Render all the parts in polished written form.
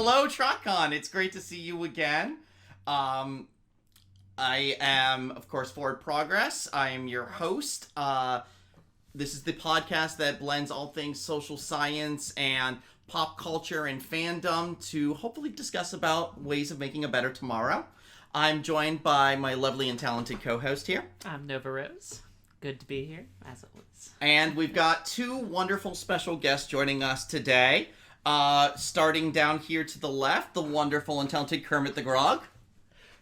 hello, TrotCon. It's great to see you again. I am, of course, Forward Progress. I am your host. This is the podcast that blends all things social science and pop culture and fandom to hopefully discuss about ways of making a better tomorrow. I'm joined by my lovely and talented co-host here. I'm Nova Rose. Good to be here, as always. And we've got two wonderful special guests joining us today. Starting down here to the left, the wonderful and talented Kermit the Grog.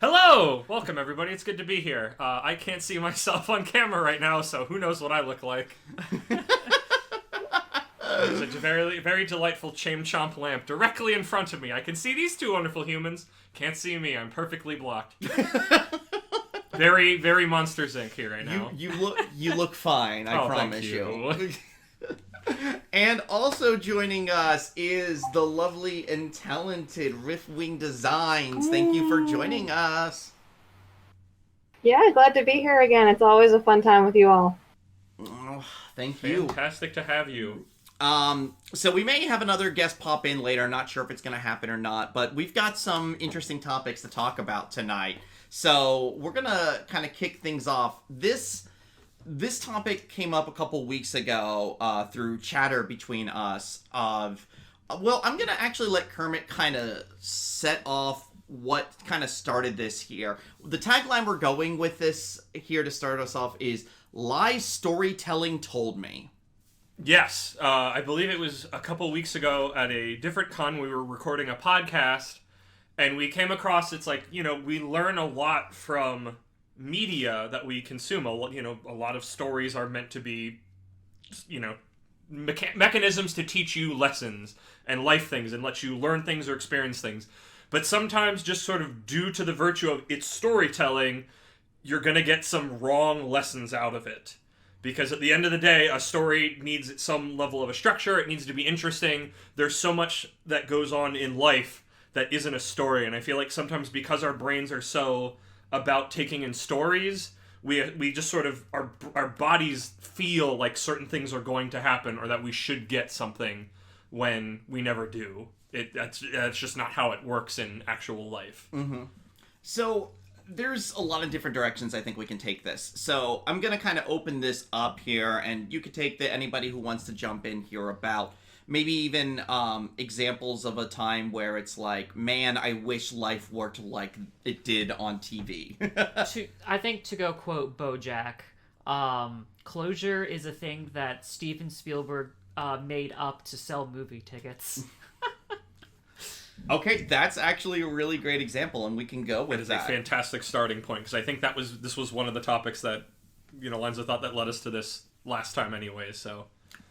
Hello! Welcome, everybody. It's good to be here. I can't see myself on camera right now, so who knows what I look like. There's a very, very delightful Chame Chomp lamp directly in front of me. I can see these two wonderful humans. Can't see me. I'm perfectly blocked. Very, very Monsters Inc. here right now. You look fine, I promise thank you. And also joining us is the lovely and talented Riftwing Designs. Thank you for joining us. Yeah, glad to be here again. It's always a fun time with you all. Oh, thank you. Fantastic to have you. So we may have another guest pop in later. Not sure if it's going to happen or not, but we've got some interesting topics to talk about tonight. So we're going to kind of kick things off. This topic came up a couple weeks ago through chatter between us of, well, I'm going to actually let Kermit kind of set off what kind of started this here. The tagline we're going with this here to start us off is, "Lies Storytelling Told Me." Yes, I believe it was a couple weeks ago at a different con. We were recording a podcast, and we came across, it's like, we learn a lot from media that we consume. A lot of stories are meant to be, mechanisms to teach you lessons and life things and let you learn things or experience things. But sometimes, just sort of due to the virtue of its storytelling, you're going to get some wrong lessons out of it. Because at the end of the day, a story needs some level of a structure. It needs to be interesting. There's so much that goes on in life that isn't a story. And I feel like sometimes because our brains are so about taking in stories, we just sort of, our bodies feel like certain things are going to happen or that we should get something when we never do. That's just not how it works in actual life. Mm-hmm. So there's a lot of different directions I think we can take this. So I'm going to kind of open this up here, and you could take anybody who wants to jump in here about maybe even examples of a time where it's like, man, I wish life worked like it did on TV. I think to go quote BoJack, closure is a thing that Steven Spielberg made up to sell movie tickets. Okay, that's actually a really great example, and we can go with that. It is a fantastic starting point, because I think this was one of the topics that, Lenza thought that led us to this last time anyway, so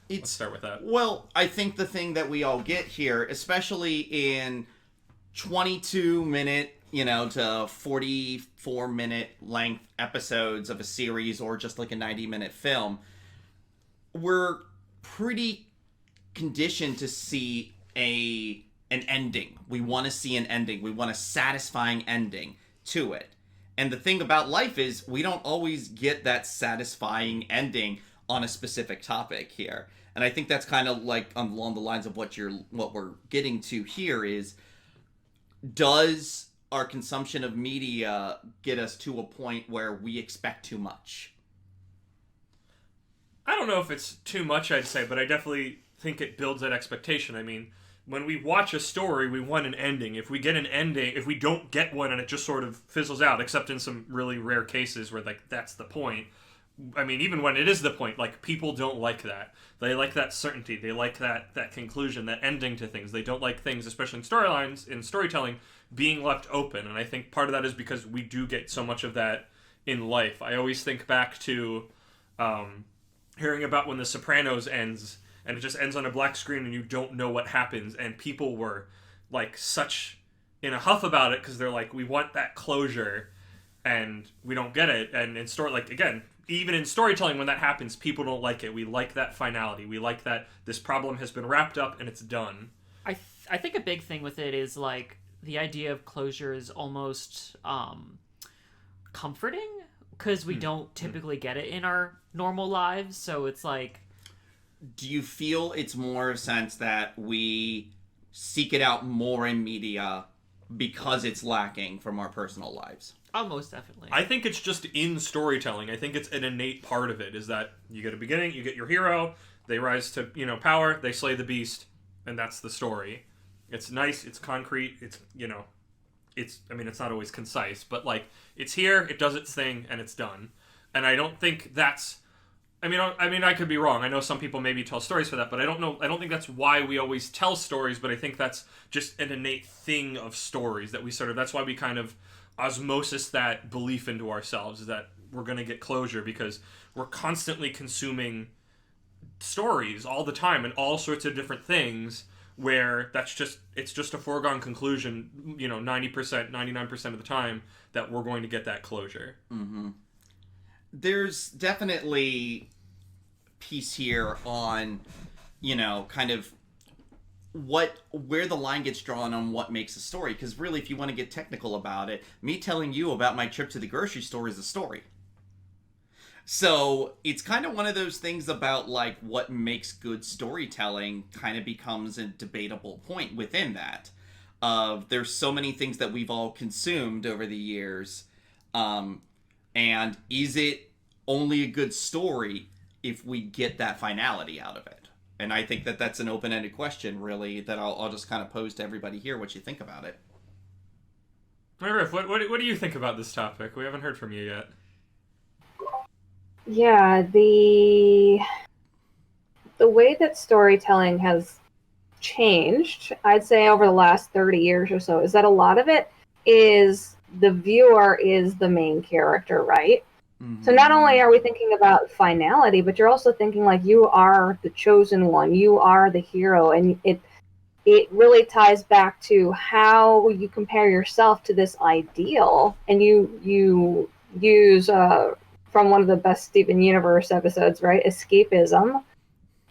let's start with that. Well, I think the thing that we all get here, especially in 22-minute, to 44-minute length episodes of a series or just like a 90-minute film, we're pretty conditioned to see an ending. We want to see an ending. We want a satisfying ending to it. And the thing about life is we don't always get that satisfying ending on a specific topic here. And I think that's kind of like along the lines of what we're getting to here is, does our consumption of media get us to a point where we expect too much? I don't know if it's too much, I'd say, but I definitely think it builds that expectation. I mean, when we watch a story, we want an ending. If we get an ending, if we don't get one and it just sort of fizzles out, except in some really rare cases where, like, that's the point. I mean, even when it is the point, like, people don't like that. They like that certainty. They like that conclusion, that ending to things. They don't like things, especially in storylines, in storytelling, being left open. And I think part of that is because we do get so much of that in life. I always think back to hearing about when The Sopranos ends, and it just ends on a black screen and you don't know what happens, and people were like such in a huff about it because they're like, we want that closure and we don't get it. And in even in storytelling, when that happens, people don't like it. We like that finality. We like that this problem has been wrapped up and it's done. I think a big thing with it is like the idea of closure is almost comforting because we don't typically get it in our normal lives. So it's like, do you feel it's more of a sense that we seek it out more in media because it's lacking from our personal lives? Oh, most definitely. I think it's just in storytelling. I think it's an innate part of it, is that you get a beginning, you get your hero, they rise to, power, they slay the beast, and that's the story. It's nice, it's concrete, it's not always concise, but, like, it's here, it does its thing, and it's done. And I don't think that's... I could be wrong. I know some people maybe tell stories for that, but I don't think that's why we always tell stories, but I think that's just an innate thing of stories that we that's why we kind of osmosis that belief into ourselves, is that we're going to get closure because we're constantly consuming stories all the time and all sorts of different things where it's just a foregone conclusion, 90%, 99% of the time that we're going to get that closure. Mm-hmm. There's definitely piece here on, kind of where the line gets drawn on what makes a story. Because really, if you want to get technical about it, me telling you about my trip to the grocery store is a story. So it's kind of one of those things about, like, what makes good storytelling kind of becomes a debatable point within that. There's so many things that we've all consumed over the years. And is it only a good story if we get that finality out of it? And I think that that's an open-ended question, really, that I'll just kind of pose to everybody here, what you think about it. Hey, Riff, what do you think about this topic? We haven't heard from you yet. Yeah, the way that storytelling has changed, I'd say over the last 30 years or so, is that a lot of it is the viewer is the main character, right? Mm-hmm. So not only are we thinking about finality, but you're also thinking like you are the chosen one, you are the hero, and it really ties back to how you compare yourself to this ideal, and you use from one of the best Steven Universe episodes, right? Escapism,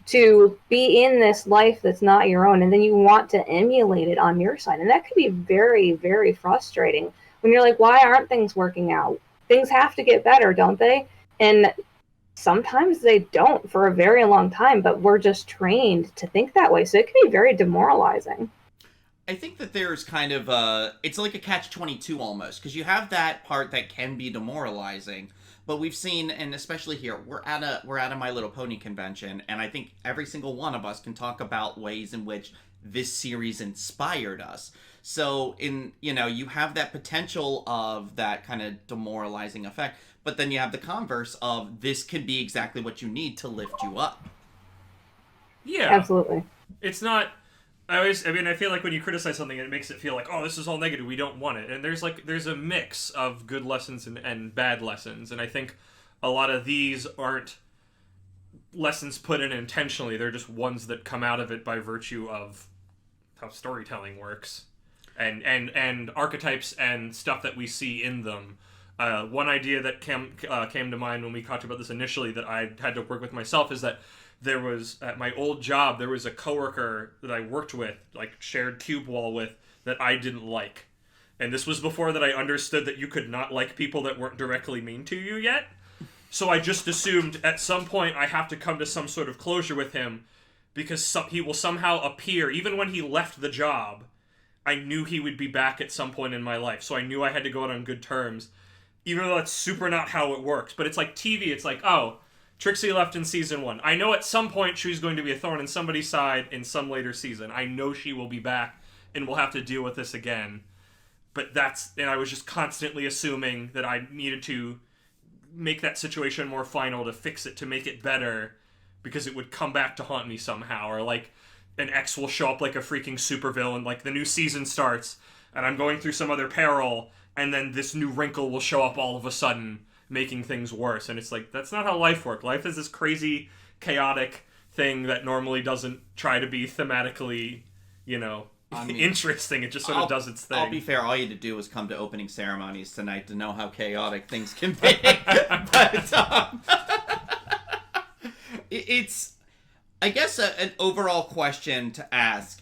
to be in this life that's not your own, and then you want to emulate it on your side. And that can be very, very frustrating when you're like, why aren't things working out? Things have to get better, don't they? And sometimes they don't for a very long time, but we're just trained to think that way. So it can be very demoralizing. I think that there's kind of it's like a catch-22 almost, because you have that part that can be demoralizing. But we've seen, and especially here, we're at a My Little Pony convention, and I think every single one of us can talk about ways in which this series inspired us. So you have that potential of that kind of demoralizing effect, but then you have the converse of this could be exactly what you need to lift you up. Yeah. Absolutely. It's not... I feel like when you criticize something, it makes it feel like, oh, this is all negative, we don't want it. And there's a mix of good lessons and bad lessons. And I think a lot of these aren't lessons put in intentionally. They're just ones that come out of it by virtue of how storytelling works. And archetypes and stuff that we see in them. One idea that came to mind when we talked about this initially that I had to work with myself is that there was, at my old job, there was a coworker that I worked with, like shared cube wall with, that I didn't like. And this was before that I understood that you could not like people that weren't directly mean to you yet. So I just assumed at some point I have to come to some sort of closure with him because he will somehow appear. Even when he left the job, I knew he would be back at some point in my life. So I knew I had to go out on good terms. Even though that's super not how it works. But it's like TV, it's like, oh, Trixie left in season 1. I know at some point she's going to be a thorn in somebody's side in some later season. I know she will be back, and we'll have to deal with this again. But and I was just constantly assuming that I needed to make that situation more final, to fix it, to make it better, because it would come back to haunt me somehow. Or like an X will show up like a freaking supervillain, like the new season starts, and I'm going through some other peril, and then this new wrinkle will show up all of a sudden, making things worse. And it's like, that's not how life works. Life is this crazy, chaotic thing that normally doesn't try to be thematically, interesting. It just sort of does its thing. I'll be fair, all you had to do was come to opening ceremonies tonight to know how chaotic things can be. But it's, I guess, an overall question to ask,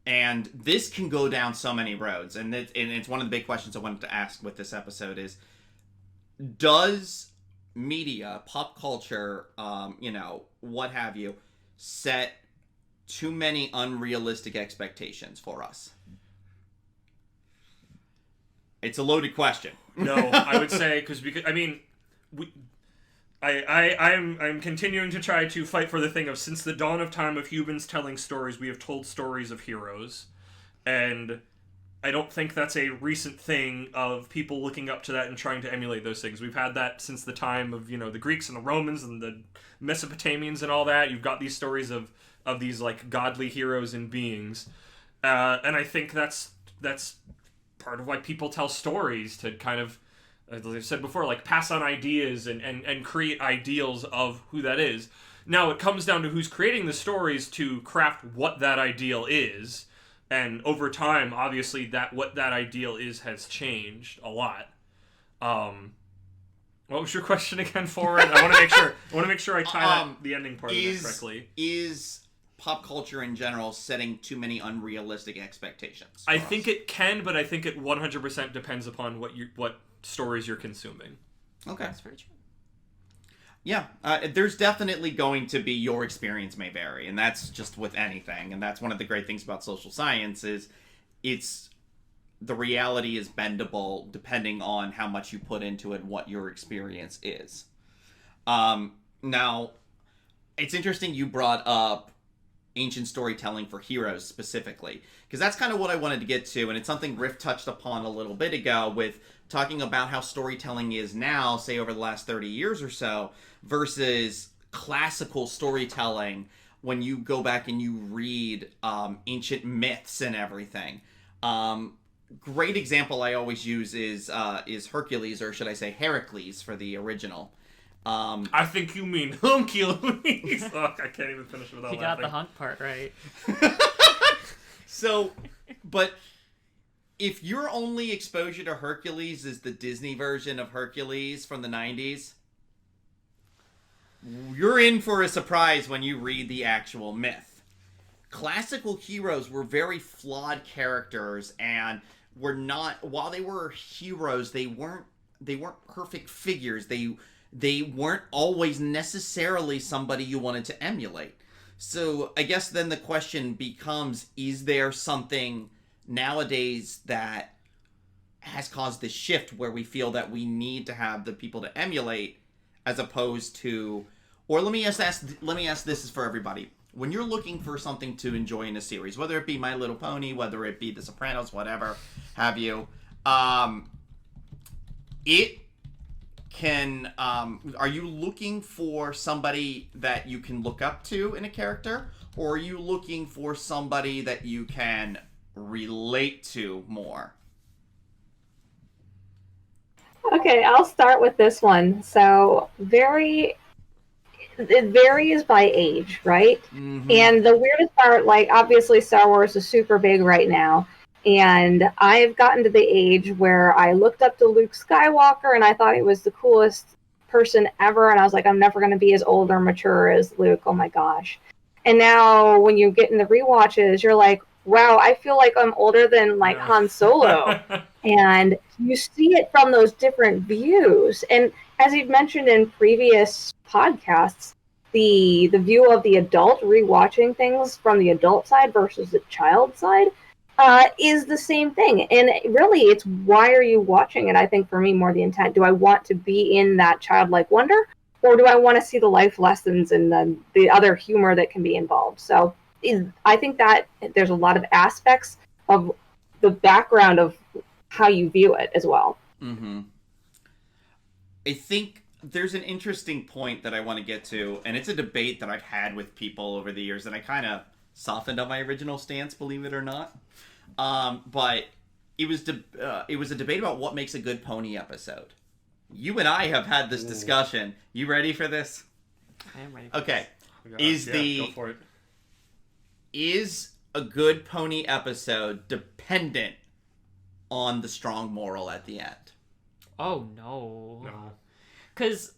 and this can go down so many roads, and it's one of the big questions I wanted to ask with this episode is, does media, pop culture, what have you, set too many unrealistic expectations for us? It's a loaded question. No, I would say because I mean, I'm continuing to try to fight for the thing of since the dawn of time of humans telling stories, we have told stories of heroes, and I don't think that's a recent thing of people looking up to that and trying to emulate those things. We've had that since the time of, the Greeks and the Romans and the Mesopotamians and all that. You've got these stories of these like godly heroes and beings, and I think that's part of why people tell stories, to kind of, as I've said before, like pass on ideas and create ideals of who that is. Now it comes down to who's creating the stories to craft what that ideal is, and over time, obviously, what that ideal is has changed a lot. What was your question again, Forward? I want to make sure I tie the ending part of it correctly. Is pop culture in general setting too many unrealistic expectations? I think it can, but I think it 100% depends upon what stories you're consuming. Okay. That's very true. Yeah, there's definitely going to be, your experience may vary, and that's just with anything, and that's one of the great things about social science is the reality is bendable depending on how much you put into it and what your experience is. Now, it's interesting you brought up ancient storytelling for heroes specifically, because that's kind of what I wanted to get to, and it's something Riff touched upon a little bit ago with talking about how storytelling is now, say over the last 30 years or so, versus classical storytelling when you go back and you read ancient myths and everything. Great example I always use is Hercules, or should I say Heracles for the original. I think you mean Hercules. Oh, I can't even finish without laughing. You got the hunk part right. So, but if your only exposure to Hercules is the Disney version of Hercules from the 90s, you're in for a surprise when you read the actual myth. Classical heroes were very flawed characters, and while they were heroes, they weren't perfect figures. They weren't always necessarily somebody you wanted to emulate. So I guess then the question becomes, is there something nowadays that has caused this shift where we feel that we need to have the people to emulate, as opposed to, or let me ask this is for everybody. When you're looking for something to enjoy in a series, whether it be My Little Pony, whether it be The Sopranos, whatever have you, are you looking for somebody that you can look up to in a character, or are you looking for somebody that you can relate to more? Okay, I'll start with this one. So, it varies by age, right? Mm-hmm. And the weirdest part, like, obviously Star Wars is super big right now. And I've gotten to the age where I looked up to Luke Skywalker and I thought he was the coolest person ever. And I was like, I'm never going to be as old or mature as Luke. Oh my gosh. And now when you get in the rewatches, you're like, wow, I feel like I'm older than like Han Solo. And you see it from those different views. And as you've mentioned in previous podcasts, the view of the adult rewatching things from the adult side versus the child side is the same thing. And really, it's why are you watching it? I think for me, more the intent. Do I want to be in that childlike wonder? Or do I want to see the life lessons and the other humor that can be involved? So I think that there's a lot of aspects of the background of how you view it as well. Mm-hmm. I think there's an interesting point that I want to get to, and it's a debate that I've had with people over the years, and I kind of softened on my original stance, believe it or not. But it was a debate about what makes a good pony episode. You and I have had this discussion. You ready for this? I am ready. Okay. Go for it. Is a good pony episode dependent on the strong moral at the end? Oh no. No. Because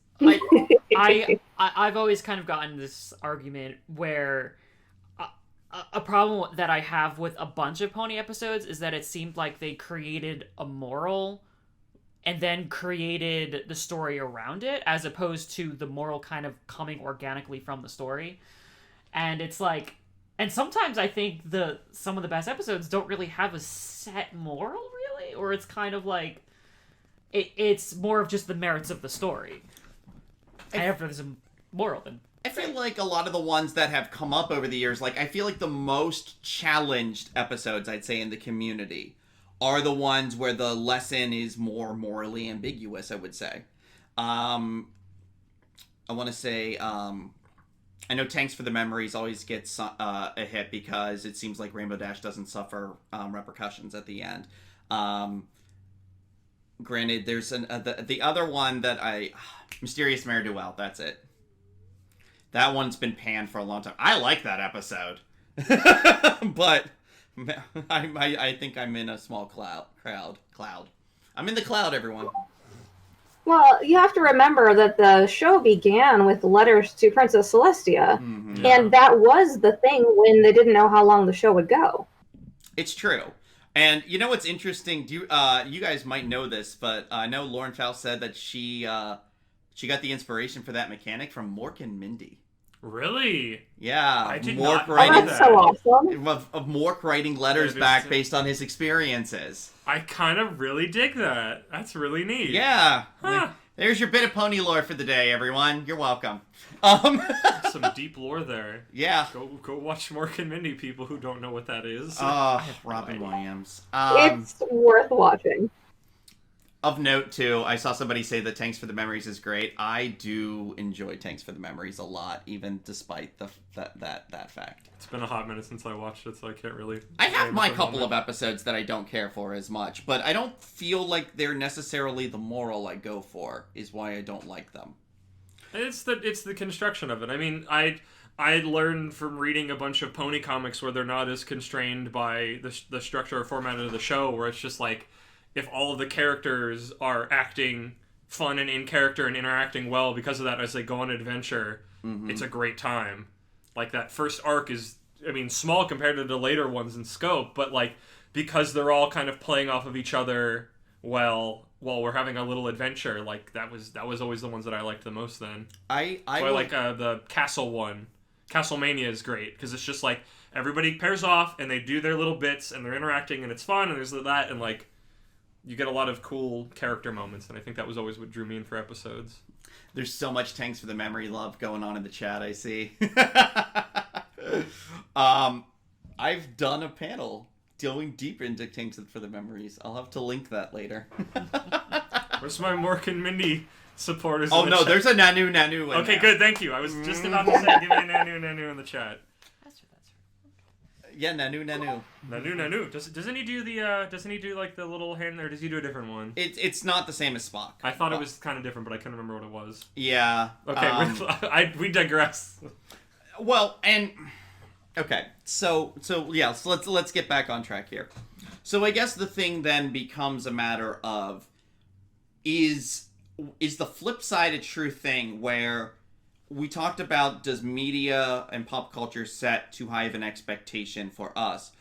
I've always kind of gotten this argument where a problem that I have with a bunch of pony episodes is that it seemed like they created a moral and then created the story around it, as opposed to the moral kind of coming organically from the story. And it's like, And sometimes I think some of the best episodes don't really have a set moral, really, or it's kind of like it's more of just the merits of the story. And if there's a moral, then I feel like a lot of the ones that have come up over the years, like, I feel like the most challenged episodes, I'd say, in the community are the ones where the lesson is more morally ambiguous, I would say. I want to say, I know Tanks for the Memories always gets a hit because it seems like Rainbow Dash doesn't suffer repercussions at the end. Granted, there's the other one that Mysterious Mare-Duel, that's it. That one's been panned for a long time. I like that episode. But I think I'm in a small crowd. I'm in the cloud, everyone. Well, you have to remember that the show began with letters to Princess Celestia, and that was the thing when they didn't know how long the show would go. It's true. And you know what's interesting? You guys might know this, but I know Lauren Faust said that she got the inspiration for that mechanic from Mork and Mindy. Really? Yeah, I did Mork not writing know That's so awesome. of Mork writing letters back based on his experiences. I kind of really dig that. That's really neat. Yeah. Huh. There's your bit of pony lore for the day, everyone. You're welcome. Some deep lore there. Yeah. Go watch Mork and Mindy, people who don't know what that is. Oh, Robin Williams. It's worth watching. Of note, too, I saw somebody say that Tanks for the Memories is great. I do enjoy Tanks for the Memories a lot, even despite that fact. It's been a hot minute since I watched it, so I can't really... I have my couple of episodes that I don't care for as much, but I don't feel like they're necessarily the moral I go for, is why I don't like them. It's the construction of it. I mean, I learned from reading a bunch of pony comics where they're not as constrained by the structure or format of the show, where it's just like, if all of the characters are acting fun and in character and interacting well because of that as they go on an adventure, it's a great time. Like, that first arc is, I mean, small compared to the later ones in scope, but, like, because they're all kind of playing off of each other well while we're having a little adventure, like, that was always the ones that I liked the most then. I like the Castle one. Castlemania is great, because it's just, like, everybody pairs off, and they do their little bits, and they're interacting, and it's fun, and there's that, and, like, you get a lot of cool character moments, and I think that was always what drew me in for episodes. There's so much Tanks for the Memory love going on in the chat, I see. I've done a panel going deep into Tanks for the Memories. I'll have to link that later. Where's my Mork and Mindy supporters? Oh, in the no, chat? there's a Nanu in Okay, there. good, thank you. I was just about to say, give me a Nanu in the chat. Yeah, Nanu. Nanu. Doesn't he do like the little hand, or does he do a different one? It's not the same as Spock. I thought it was kind of different, but I couldn't remember what it was. Yeah. Okay, we digress. Well, and okay, so yeah, so let's get back on track here. So I guess the thing then becomes a matter of is the flip side a true thing where we talked about, does media and pop culture set too high of an expectation for us?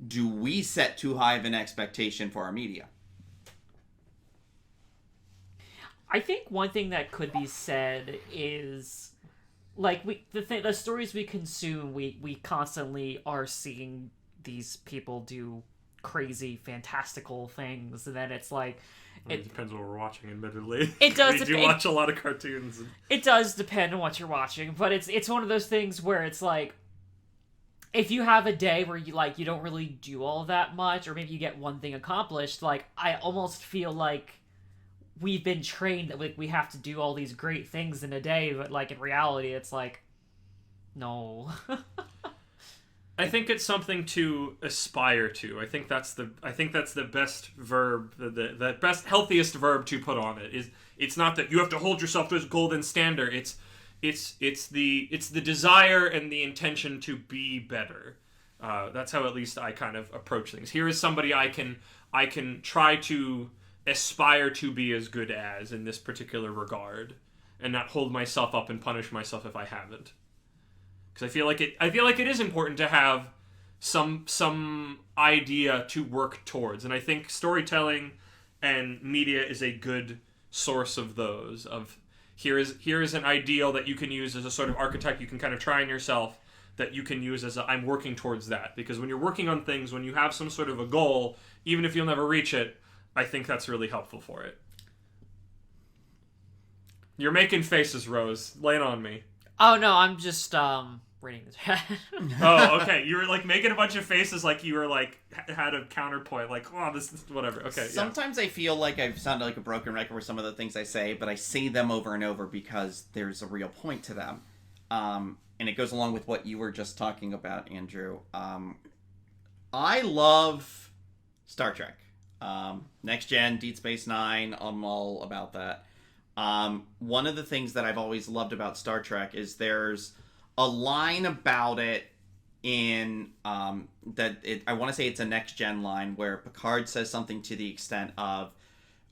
Do we set too high of an expectation for our media? I think one thing that could be said is, like, the stories we consume, we constantly are seeing these people do crazy, fantastical things, and then it's like... It depends what we're watching, admittedly. It does. We do watch a lot of cartoons. It does depend on what you're watching, but it's one of those things where it's like, if you have a day where you don't really do all that much, or maybe you get one thing accomplished, like, I almost feel like we've been trained that we have to do all these great things in a day, but, like, in reality, it's like, no. I think it's something to aspire to. I think that's the best verb, the best, healthiest verb to put on it. It's not that you have to hold yourself to this golden standard. It's the desire and the intention to be better. That's how at least I kind of approach things. Here is somebody I can try to aspire to be as good as in this particular regard, and not hold myself up and punish myself if I haven't. Because I feel like it is important to have some idea to work towards, and I think storytelling and media is a good source of those. Of here is an ideal that you can use as a sort of archetype you can kind of try on yourself, that you can use as I'm working towards that. Because when you're working on things, when you have some sort of a goal, even if you'll never reach it, I think that's really helpful for it. You're making faces, Rose. Lay it on me. Oh no, I'm just reading the chat. Oh, okay. You were like making a bunch of faces like you were like had a counterpoint, like, oh, this is whatever. Okay. Sometimes I feel like I've sounded like a broken record with some of the things I say, but I say them over and over because there's a real point to them. And it goes along with what you were just talking about, Andrew. I love Star Trek. Next Gen, Deep Space Nine, I'm all about that. One of the things that I've always loved about Star Trek is there's a line about it in I want to say it's a Next Gen line where Picard says something to the extent of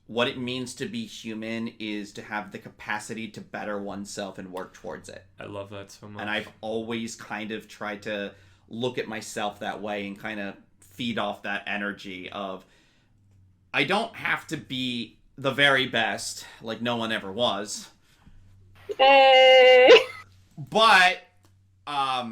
what it means to be human is to have the capacity to better oneself and work towards it. I love that so much. And I've always kind of tried to look at myself that way and kind of feed off that energy of I don't have to be the very best, like no one ever was. Hey. But, I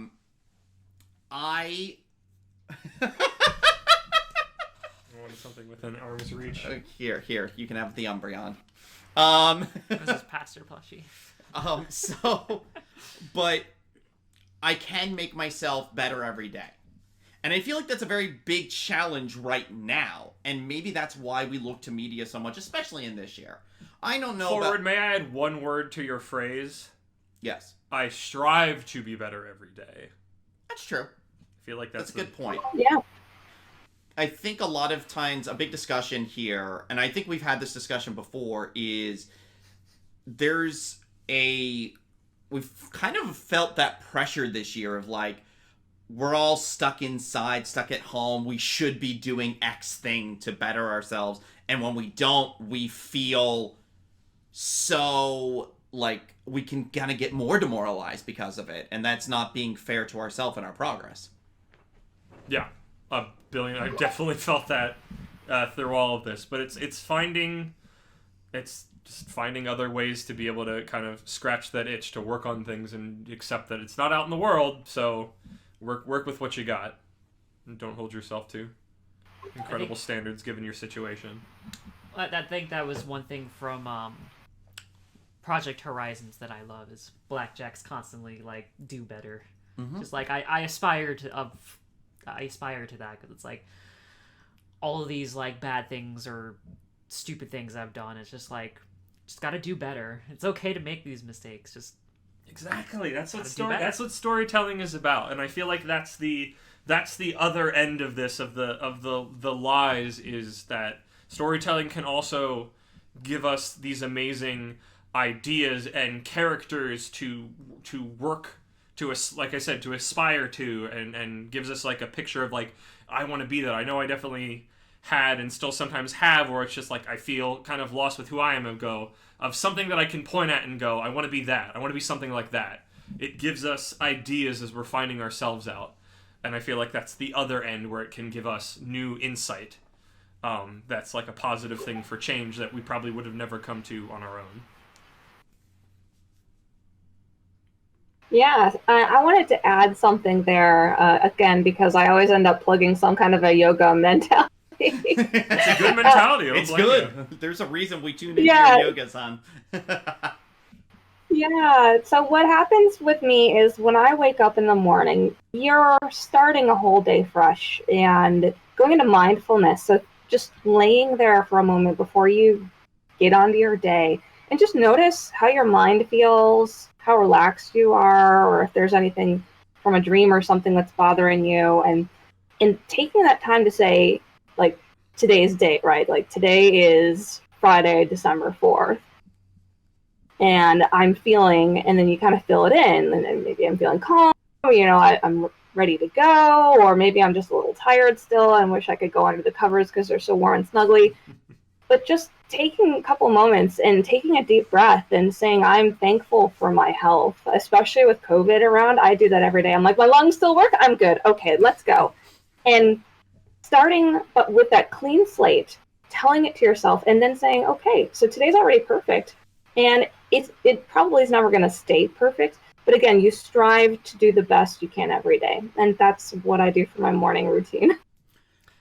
wanted something within arm's reach. Here, you can have the Umbreon. This is Pastor Plushie. But I can make myself better every day. And I feel like that's a very big challenge right now. And maybe that's why we look to media so much, especially in this year. I don't know May I add one word to your phrase? Yes. I strive to be better every day. That's true. I feel like that's a good point. Yeah. I think a lot of times a big discussion here, and I think we've had this discussion before, is we've kind of felt that pressure this year of like, we're all stuck inside, stuck at home. We should be doing X thing to better ourselves. And when we don't, we feel so like we can kind of get more demoralized because of it. And that's not being fair to ourselves and our progress. Yeah, a billion. I definitely felt that through all of this. But it's just finding other ways to be able to kind of scratch that itch, to work on things and accept that it's not out in the world. So work with what you got, and don't hold yourself to incredible standards given your situation. I think that was one thing from Project Horizons that I love is Blackjack's constantly like do better. Mm-hmm. Just like I aspire to that because it's like all of these like bad things or stupid things I've done. It's just like just got to do better. It's okay to make these mistakes. Just exactly. That's what storytelling is about, and I feel like that's the other end of this of the lies is that storytelling can also give us these amazing ideas and characters to work to, like I said, to aspire to, and gives us like a picture of like I want to be that. I know I definitely had and still sometimes have, or it's just like I feel kind of lost with who I am of something that I can point at and go, I want to be that. I want to be something like that. It gives us ideas as we're finding ourselves out. And I feel like that's the other end where it can give us new insight. That's like a positive thing for change that we probably would have never come to on our own. Yeah, I wanted to add something there, again, because I always end up plugging some kind of a yoga mentality. It's a good mentality. It's good. You. There's a reason we tune into your yoga, son. Yeah, so what happens with me is when I wake up in the morning, you're starting a whole day fresh and going into mindfulness. So just laying there for a moment before you get onto your day and just notice how your mind feels, how relaxed you are, or if there's anything from a dream or something that's bothering you. And taking that time to say, like, today's date, right? Like, today is Friday, December 4th. And I'm feeling, and then you kind of fill it in, and then maybe I'm feeling calm, I'm ready to go, or maybe I'm just a little tired still and wish I could go under the covers because they're so warm and snuggly. But just taking a couple moments and taking a deep breath and saying, I'm thankful for my health, especially with COVID around. I do that every day. I'm like, my lungs still work? I'm good. Okay, let's go. And starting but with that clean slate, telling it to yourself, and then saying, okay, so today's already perfect. And it probably is never going to stay perfect, But again, you strive to do the best you can every day. And that's what I do for my morning routine.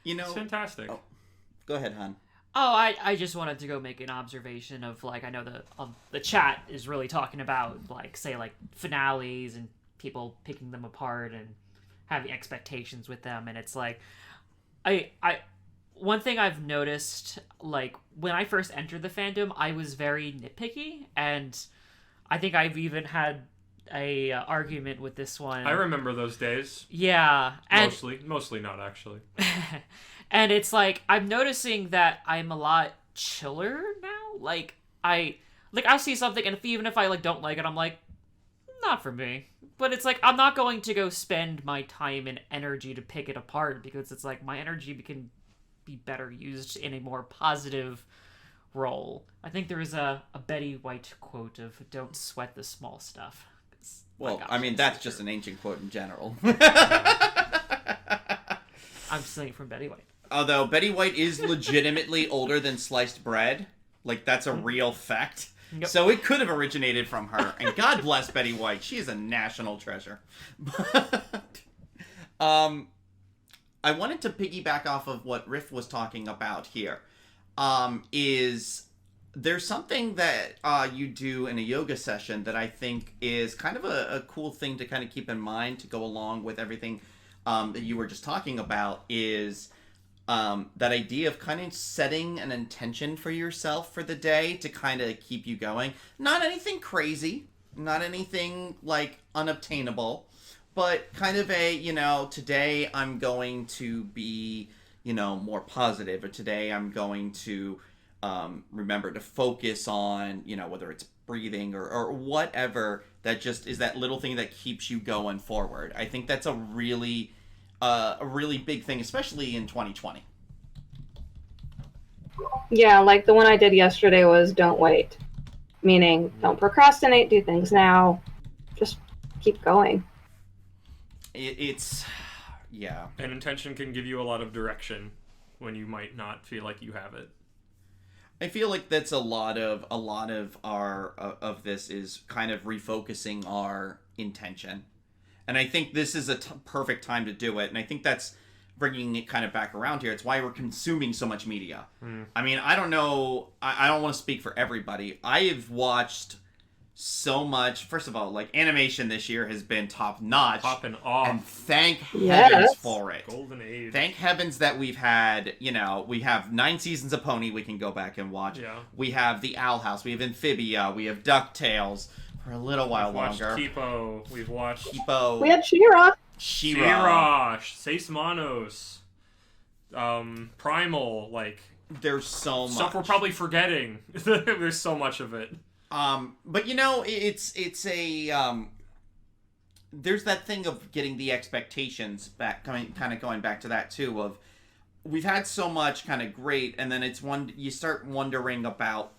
You know, It's fantastic. Oh, go ahead, hon. Oh, I just wanted to go make an observation of, like, I know the chat is really talking about, like, say, like, finales and people picking them apart and having expectations with them, and it's like, one thing I've noticed, like, when I first entered the fandom, I was very nitpicky, and I think I've even had a argument with this one. I remember those days. Yeah. And Mostly not, actually. and it's like, I'm noticing that I'm a lot chiller now. Like, I'll see something, and even if I, like, don't like it, I'm like, not for me. But it's like, I'm not going to go spend my time and energy to pick it apart, because it's like, my energy can be better used in a more positive role. I think there is a Betty White quote of, "Don't sweat the small stuff." Well, I mean, that's just an ancient quote in general. I'm stealing from Betty White. Although Betty White is legitimately older than sliced bread. Like, that's a real fact. Yep. So it could have originated from her. And God bless Betty White. She is a national treasure. But, I wanted to piggyback off of what Riff was talking about here. Is there's something that you do in a yoga session that I think is kind of a cool thing to kind of keep in mind to go along with everything that you were just talking about, is that idea of kind of setting an intention for yourself for the day to kind of keep you going. Not anything crazy, not anything like unobtainable, but kind of a, today I'm going to be, more positive, or today I'm going to remember to focus on, whether it's breathing or whatever, that just is that little thing that keeps you going forward. I think that's a really big thing, especially in 2020. Yeah, like the one I did yesterday was don't wait. Meaning, don't procrastinate, do things now. Just keep going. It's, yeah. And intention can give you a lot of direction when you might not feel like you have it. I feel like that's a lot of our of this is kind of refocusing our intention, and I think this is a perfect time to do it. And I think that's bringing it kind of back around here. It's why we're consuming so much media. I mean, I don't know. I don't want to speak for everybody. I have watched so much. First of all, like, animation this year has been top notch, Popping off. and thank Yes. heavens for it. Golden age. Thank heavens that we've had, we have 9 seasons of Pony we can go back and watch. Yeah. We have the Owl House. We have Amphibia. We have DuckTales for a little while We've watched longer. Kipo. We've watched Kipo. We had She-Ra. She-Ra. Seis Manos. Primal. Like, There's so much. stuff we're probably forgetting. There's so much of it. But it's a there's that thing of getting the expectations back, kind of going back to that too, of we've had so much kind of great, and then you start wondering about,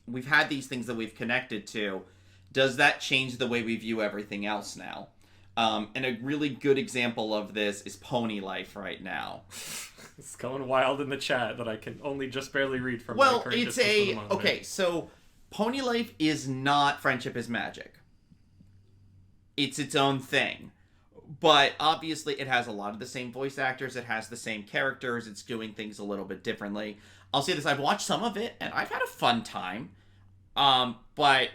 we've had these things that we've connected to, does that change the way we view everything else now? And a really good example of this is Pony Life right now. It's going wild in the chat that I can only just barely read from. Well, my current it's distance from the monitor. okay, so Pony Life is not Friendship is Magic. It's its own thing. But obviously it has a lot of the same voice actors, it has the same characters, it's doing things a little bit differently. I'll say this, I've watched some of it, and I've had a fun time. But,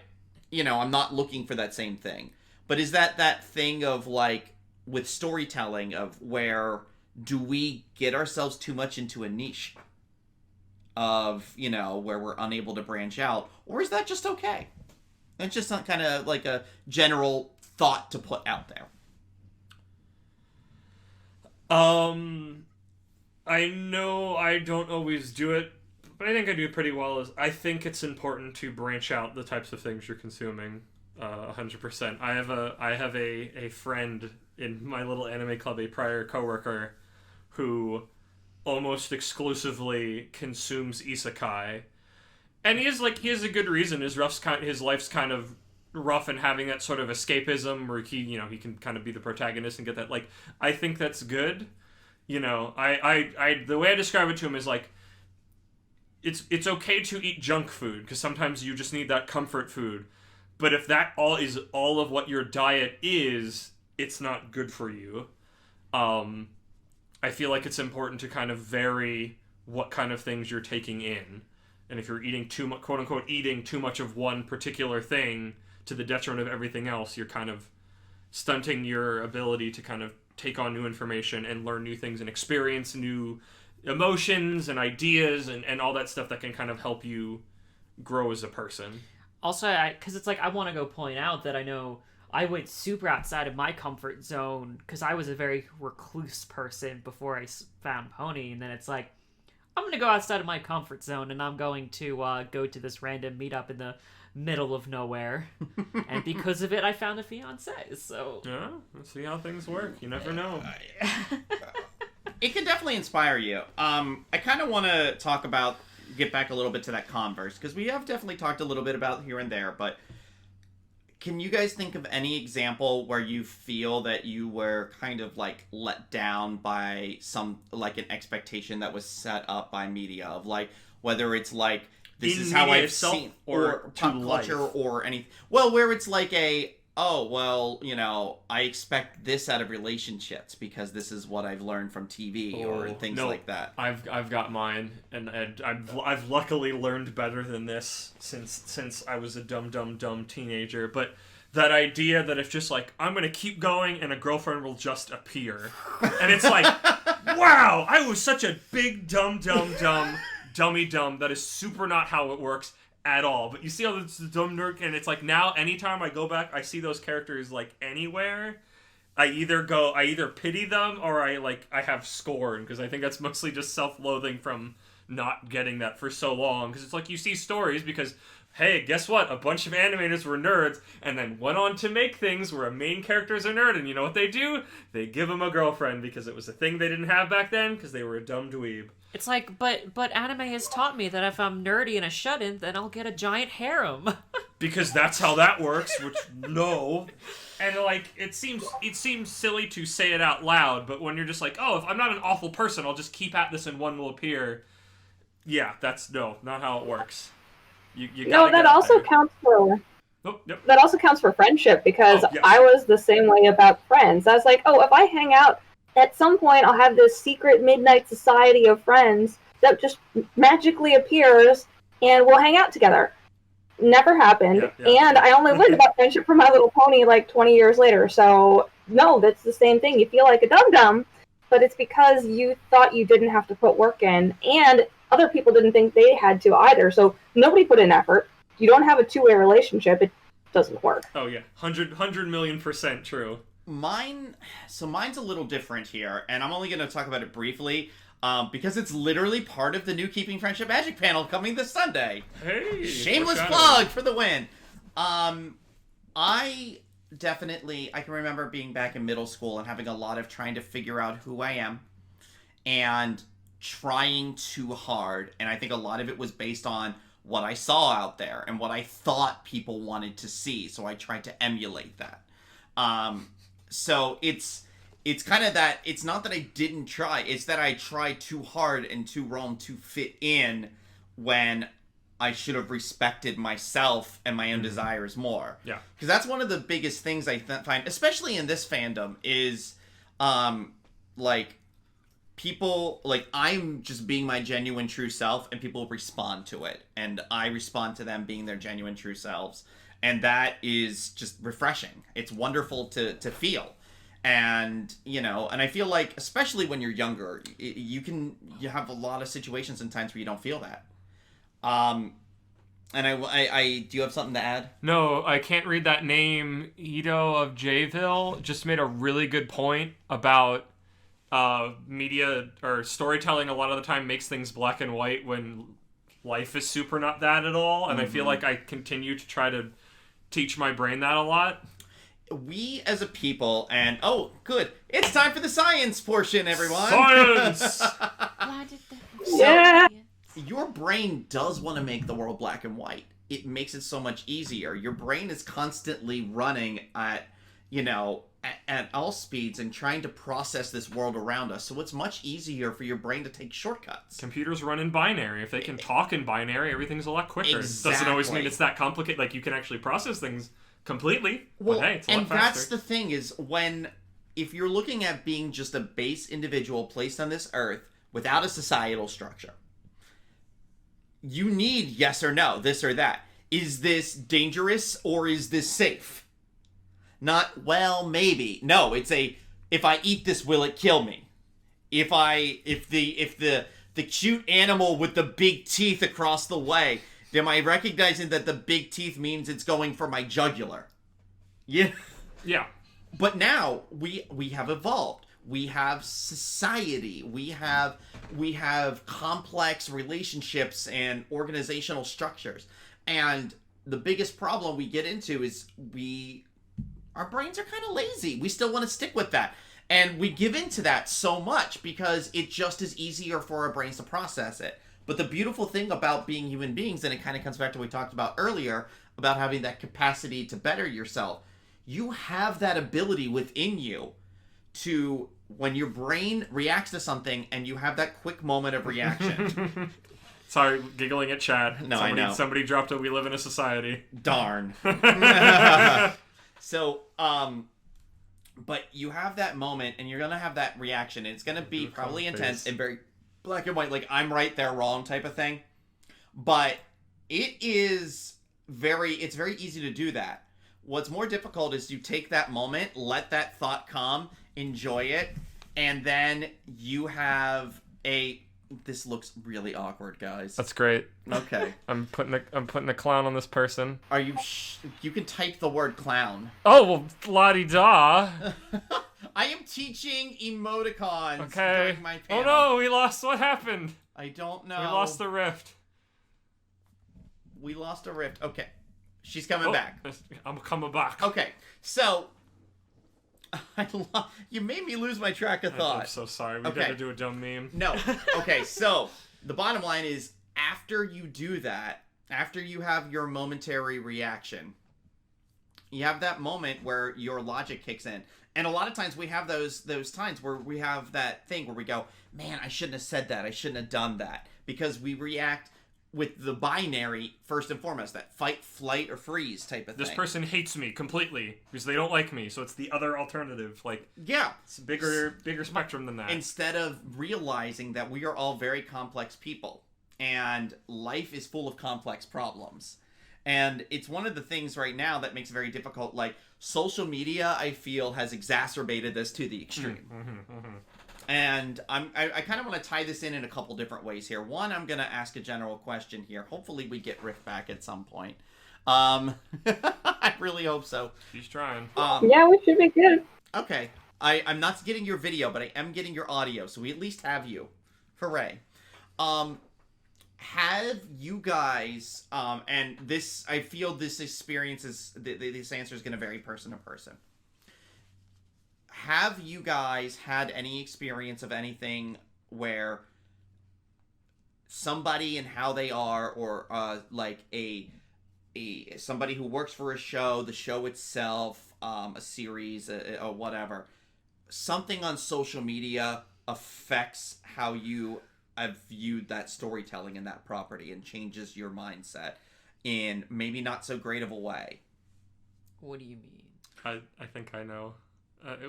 I'm not looking for that same thing. But is that thing of, like, with storytelling, of where do we get ourselves too much into a niche? Of, where we're unable to branch out, or is that just okay? It's just not kind of like a general thought to put out there. I know I don't always do it, but I think I do pretty well. I think it's important to branch out the types of things you're consuming. 100%. I have a friend in my little anime club, a prior coworker, who almost exclusively consumes isekai, and he has a good reason. His life's kind of rough, and having that sort of escapism where he can kind of be the protagonist and get that. Like, I think that's good. I the way I describe it to him is like, it's okay to eat junk food, because sometimes you just need that comfort food. But if that all of what your diet is, it's not good for you. I feel like it's important to kind of vary what kind of things you're taking in. And if you're eating too much, quote unquote, eating too much of one particular thing to the detriment of everything else, you're kind of stunting your ability to kind of take on new information and learn new things and experience new emotions and ideas and all that stuff that can kind of help you grow as a person. Also, because it's like, I want to go point out that I know I went super outside of my comfort zone because I was a very recluse person before I found Pony, and then it's like, I'm going to go outside of my comfort zone, and I'm going to go to this random meetup in the middle of nowhere. And because of it, I found a fiance, so... Yeah, let's see how things work. You never know. It can definitely inspire you. I kind of want to get back a little bit to that Converse, because we have definitely talked a little bit about here and there, but can you guys think of any example where you feel that you were kind of like let down by some, like an expectation that was set up by media, of like, whether it's like, this is how I've seen, or pop culture, or anything. Well, where it's like I expect this out of relationships because this is what I've learned from TV or things like that. I've got mine, and I've luckily learned better than this since I was a dumb teenager. But that idea that if just like, I'm gonna keep going and a girlfriend will just appear, and it's like, wow, I was such a big dummy dumb. That is super not how it works at all. But you see how it's dumb nerd, and it's like, now anytime I go back, I see those characters like anywhere, I either pity them or I have scorn, because I think that's mostly just self-loathing from not getting that for so long. Because it's like, you see stories because, hey, guess what? A bunch of animators were nerds and then went on to make things where a main character is a nerd, and you know what they do? They give him a girlfriend because it was a thing they didn't have back then because they were a dumb dweeb. It's like, but anime has taught me that if I'm nerdy and a shut-in, then I'll get a giant harem. Because that's how that works, which, no. And, like, it seems silly to say it out loud, but when you're just like, oh, if I'm not an awful person, I'll just keep at this and one will appear. Yeah, that's, no, not how it works. You no, that also counts for... Oh, yep. That also counts for friendship, because yes. I was the same way about friends. I was like, oh, if I hang out, at some point I'll have this secret midnight society of friends that just magically appears and we'll hang out together. Never happened. Yeah. And I only learned about friendship from My Little Pony like 20 years later. So, no, that's the same thing. You feel like a dum-dum, but it's because you thought you didn't have to put work in, and other people didn't think they had to either. So nobody put in effort. You don't have a two-way relationship. It doesn't work. Oh, yeah. 100 million% true. Mine's a little different here, and I'm only going to talk about it briefly, because it's literally part of the new Keeping Friendship Magic panel coming this Sunday. Hey! Shameless plug for the win! I can remember being back in middle school and having a lot of trying to figure out who I am, and trying too hard, and I think a lot of it was based on what I saw out there and what I thought people wanted to see, so I tried to emulate that. So it's kind of that, it's not that I didn't try, it's that I tried too hard and too wrong to fit in when I should have respected myself and my own desires more. Yeah. Because that's one of the biggest things I find, especially in this fandom, is, like, people, like, I'm just being my genuine true self, and people respond to it, and I respond to them being their genuine true selves. And that is just refreshing. It's wonderful to feel. And, and I feel like, especially when you're younger, you have a lot of situations and times where you don't feel that. And I do you have something to add? No, I can't read that name. Ito of Jayville just made a really good point about media or storytelling a lot of the time makes things black and white when life is super not that at all. And I feel like I continue to try to teach my brain that a lot. We as a people, and good, it's time for the science portion, everyone. Science. Yeah. Your brain does want to make the world black and white. It makes it so much easier. Your brain is constantly running at at all speeds and trying to process this world around us. So it's much easier for your brain to take shortcuts. Computers run in binary. If they can talk in binary, everything's a lot quicker. Exactly. Doesn't always mean it's that complicated. Like, you can actually process things completely. Well, but hey, it's a lot and faster. that's the thing is if you're looking at being just a base individual placed on this earth without a societal structure, you need yes or no, this or that. Is this dangerous or is this safe? Not, well, maybe. No, it's if I eat this, will it kill me? If the cute animal with the big teeth across the way, am I recognizing that the big teeth means it's going for my jugular? Yeah. Yeah. But now we have evolved. We have society. We have complex relationships and organizational structures. And the biggest problem we get into is our brains are kind of lazy. We still want to stick with that. And we give into that so much because it just is easier for our brains to process it. But the beautiful thing about being human beings, and it kind of comes back to what we talked about earlier, about having that capacity to better yourself, you have that ability within you to, when your brain reacts to something and you have that quick moment of reaction. Sorry, giggling at Chad. No, I know. Somebody dropped a "We live in a society." Darn. So, but you have that moment and you're going to have that reaction. And it's going to be probably intense and very black and white, like I'm right, they're wrong type of thing. But it's very easy to do that. What's more difficult is you take that moment, let that thought come, enjoy it, and then you have this looks really awkward, guys. That's great. Okay. I'm putting a clown on this person. Are you you can type the word clown. Oh, well, la-di-da. I am teaching emoticons Okay. during my panel. Oh no, we lost. What happened? I don't know. We lost the rift. We lost a rift. Okay. She's coming back. I'm coming back. Okay. So you made me lose my track of thought. I'm so sorry. We Okay. got to do a dumb meme. No. Okay, so the bottom line is after you do that, after you have your momentary reaction, you have that moment where your logic kicks in. And a lot of times we have those times where we have that thing where we go, man, I shouldn't have said that. I shouldn't have done that. Because we react with the binary, first and foremost, that fight, flight, or freeze type of thing. This person hates me completely because they don't like me, so it's the other alternative. Like, yeah. it's a bigger spectrum than that. Instead of realizing that we are all very complex people. And life is full of complex problems. And it's one of the things right now that makes it very difficult. Like, social media, I feel, has exacerbated this to the extreme. And I kind of want to tie this in a couple different ways here. One, I'm going to ask a general question here. Hopefully we get Rick back at some point. I really hope so. She's trying. Yeah, we should be good. Okay. I'm not getting your video, but I am getting your audio, so we at least have you. Hooray. Have you guys, and this, I feel this experience is, this answer is going to vary person to person. Have you guys had any experience of anything where somebody and how they are, or like somebody who works for a show, the show itself, a series, or whatever, something on social media affects how you have viewed that storytelling in that property and changes your mindset in maybe not so great of a way? What do you mean? I think I know.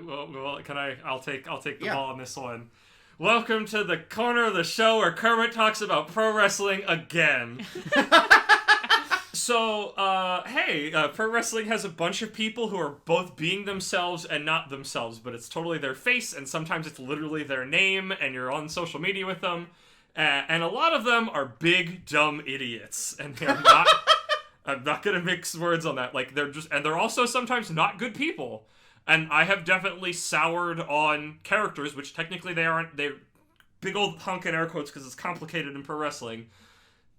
Well, can I? I'll take the Yeah. ball on this one. Welcome to the corner of the show where Kermit talks about pro wrestling again. So, hey, pro wrestling has a bunch of people who are both being themselves and not themselves, but it's totally their face, and sometimes it's literally their name, and you're on social media with them, and a lot of them are big, dumb idiots, and they're not... I'm not gonna mix words on that. Like, they're also sometimes not good people. And I have definitely soured on characters, which technically they aren't. They're big old hunk in air quotes because it's complicated in pro wrestling.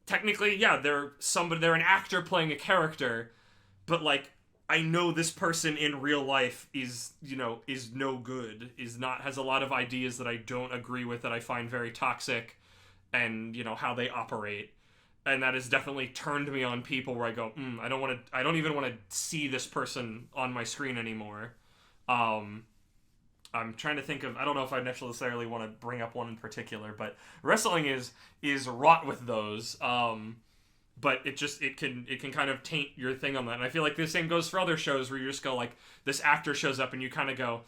Technically, yeah, they're an actor playing a character, but like, I know this person in real life is no good, has a lot of ideas that I don't agree with, that I find very toxic, and how they operate. And that has definitely turned me on people where I go, I don't even want to see this person on my screen anymore. I'm trying to think of. I don't know if I necessarily want to bring up one in particular, but wrestling is wrought with those. But it can kind of taint your thing on that, and I feel like the same goes for other shows where you just go like, this actor shows up and you kind of go,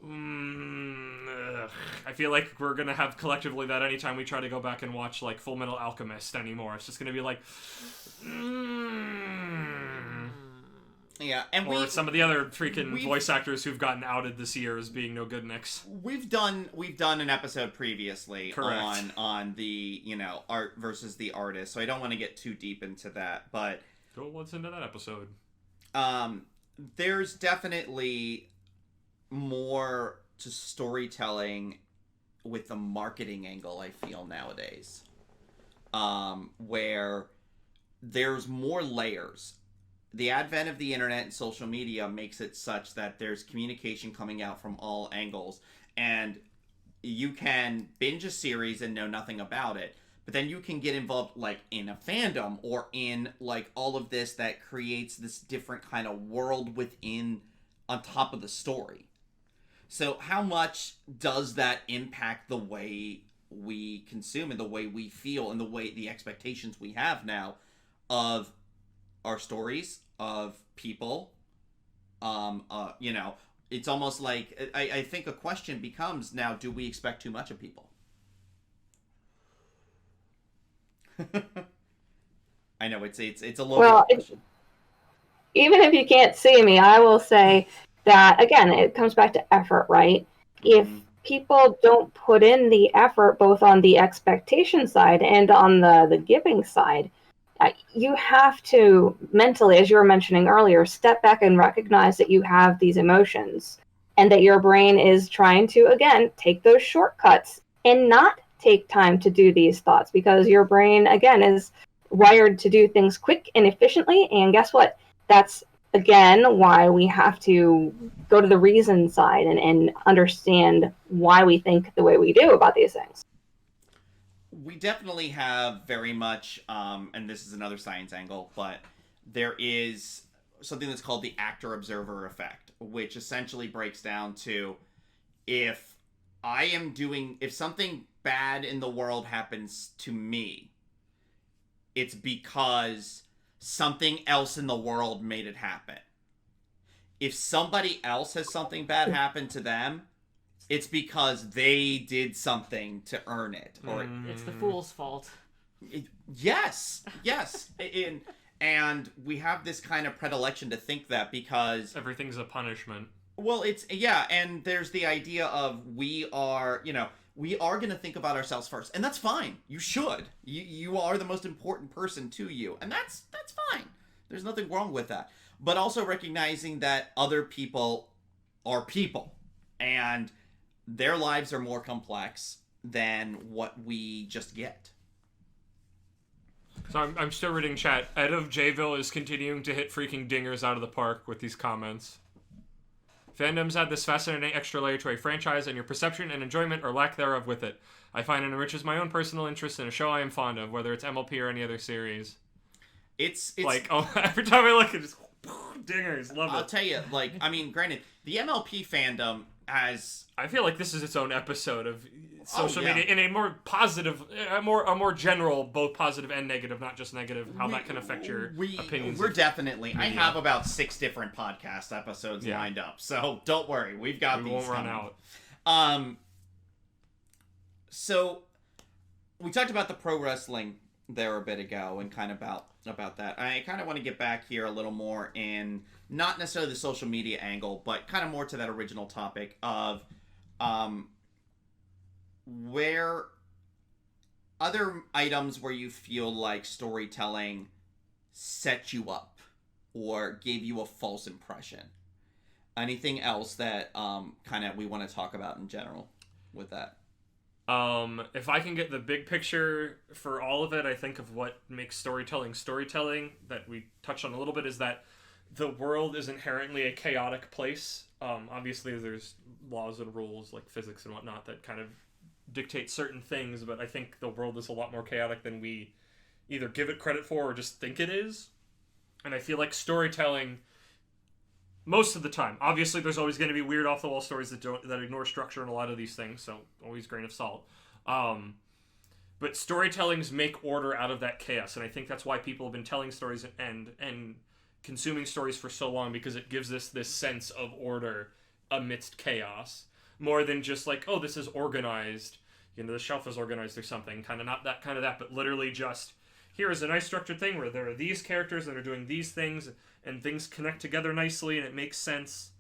ugh. I feel like we're gonna have collectively that anytime we try to go back and watch like Full Metal Alchemist anymore, it's just gonna be like, Yeah, and or some of the other freaking voice actors who've gotten outed this year as being no good nicks. We've done an episode previously Correct. on the, art versus the artist, so I don't want to get too deep into that, but Go listen to that episode. there's definitely more to storytelling with the marketing angle, I feel, nowadays, where there's more layers. The advent of the internet and social media makes it such that there's communication coming out from all angles, and you can binge a series and know nothing about it, but then you can get involved like in a fandom or in like all of this that creates this different kind of world within on top of the story. So how much does that impact the way we consume and the way we feel and the expectations we have now of our stories, of people? It's almost like I think a question becomes now: do we expect too much of people? I know it's a low question. Even if you can't see me, I will say that again, it comes back to effort, right? If people don't put in the effort, both on the expectation side and on the giving side, you have to mentally, as you were mentioning earlier, step back and recognize that you have these emotions and that your brain is trying to, again, take those shortcuts and not take time to do these thoughts, because your brain, again, is wired to do things quick and efficiently. And guess what? That's, again, why we have to go to the reason side and understand why we think the way we do about these things. We definitely have very much, and this is another science angle, but there is something that's called the actor-observer effect, which essentially breaks down to if something bad in the world happens to me, it's because something else in the world made it happen. If somebody else has something bad happen to them, it's because they did something to earn it. Or it's the fool's fault. Yes. And we have this kind of predilection to think that because everything's a punishment. Well, and there's the idea of we are going to think about ourselves first, and that's fine. You should. You are the most important person to you, and that's fine. There's nothing wrong with that. But also recognizing that other people are people, and their lives are more complex than what we just get. So I'm still reading chat. Ed of Jayville is continuing to hit freaking dingers out of the park with these comments. Fandoms add this fascinating extra layer to a franchise, and your perception and enjoyment or lack thereof with it. I find it enriches my own personal interest in a show I am fond of, whether it's MLP or any other series. It's like, every time I look, it just dingers. Love it. I'll tell you, granted, the MLP fandom has... I feel like this is its own episode of social media in a more positive, a more general, both positive and negative, not just negative, how that can affect your opinions. We're definitely... Media. I have about 6 different podcast episodes lined up, so don't worry. We've got these won't run out. So, we talked about the pro wrestling there a bit ago, and kind of about that. I kind of want to get back here a little more in not necessarily the social media angle, but kind of more to that original topic of where other items where you feel like storytelling set you up or gave you a false impression. Anything else that kind of we want to talk about in general with that? If I can get the big picture for all of it, I think of what makes storytelling that we touched on a little bit is that the world is inherently a chaotic place. Obviously there's laws and rules like physics and whatnot that kind of dictate certain things, but I think the world is a lot more chaotic than we either give it credit for or just think it is. And I feel like storytelling Most of the time. Obviously, there's always going to be weird off-the-wall stories that ignore structure and a lot of these things, so always grain of salt. But storytellings make order out of that chaos, and I think that's why people have been telling stories and consuming stories for so long, because it gives us this sense of order amidst chaos, more than just like, oh, this is organized, the shelf is organized or something, kind of not that kind of that, but literally just, here is a nice structured thing where there are these characters that are doing these things, and things connect together nicely, and it makes sense.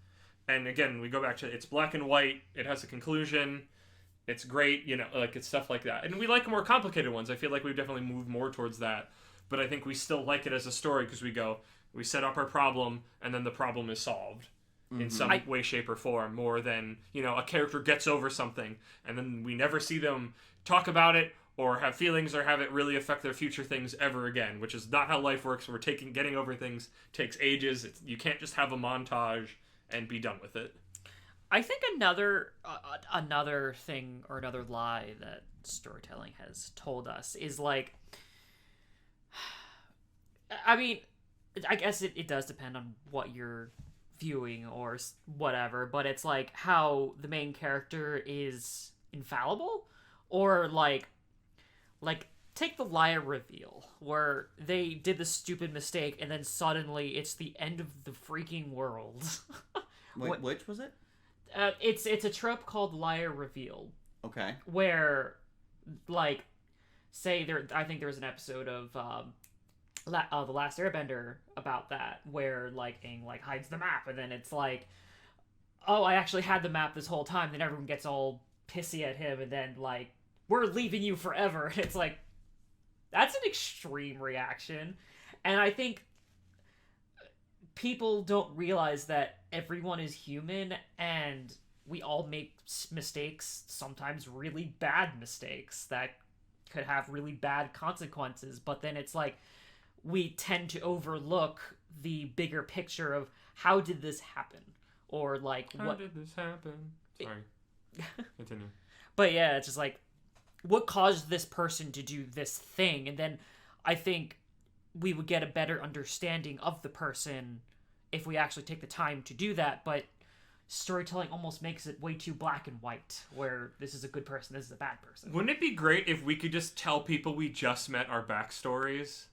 And again, we go back to, it's black and white, it has a conclusion, it's great, like, it's stuff like that. And we like more complicated ones. I feel like we've definitely moved more towards that. But I think we still like it as a story, because we set up our problem, and then the problem is solved in some way, shape, or form, more than, a character gets over something, and then we never see them talk about it, or have feelings, or have it really affect their future things ever again, which is not how life works. Getting over things takes ages. You can't just have a montage and be done with it. I think another thing, or another lie that storytelling has told us is like, I mean, I guess it does depend on what you're viewing or whatever, but it's like how the main character is infallible, or like take the liar reveal where they did the stupid mistake and then suddenly it's the end of the freaking world. Wait, which was it? It's a trope called liar reveal. Okay. Where, like, say I think there was an episode of The Last Airbender about that, where like Aang like hides the map, and then it's like, oh, I actually had the map this whole time. Then everyone gets all pissy at him, and then like, we're leaving you forever. And it's like, that's an extreme reaction, and I think people don't realize that everyone is human, and we all make mistakes, sometimes really bad mistakes that could have really bad consequences. But then it's like, we tend to overlook the bigger picture of how did this happen, or like, how did this happen? Sorry, continue. But yeah, it's just like, what caused this person to do this thing? And then I think we would get a better understanding of the person if we actually take the time to do that. But storytelling almost makes it way too black and white, where this is a good person, this is a bad person. Wouldn't it be great if we could just tell people we just met our backstories?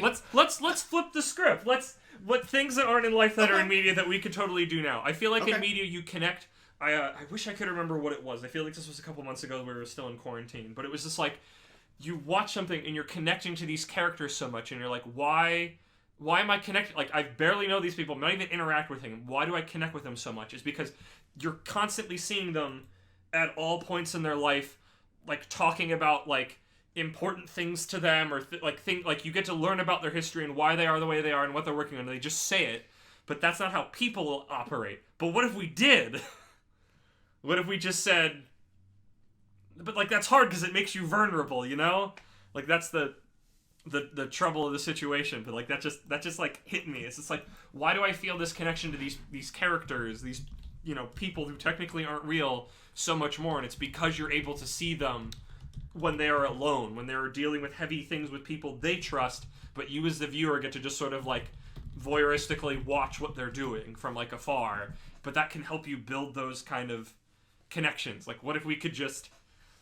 Let's flip the script. What things that aren't in life that are in media that we could totally do now. I feel like in media you connect. I wish I could remember what it was. I feel like this was a couple months ago where we were still in quarantine, but it was just like, you watch something and you're connecting to these characters so much, and you're like, why am I connected? Like, I barely know these people, not even interact with them. Why do I connect with them so much? It's because you're constantly seeing them at all points in their life, like talking about like important things to them, or like you get to learn about their history and why they are the way they are and what they're working on. And they just say it, but that's not how people operate. But what if we did? What if we just said? But like, that's hard because it makes you vulnerable, Like, that's the trouble of the situation. But like, that just like hit me. It's just like, why do I feel this connection to these characters, these people who technically aren't real, so much more? And it's because you're able to see them when they are alone, when they're dealing with heavy things with people they trust, but you as the viewer get to just sort of like voyeuristically watch what they're doing from like afar. But that can help you build those kind of connections. Like, what if we could just,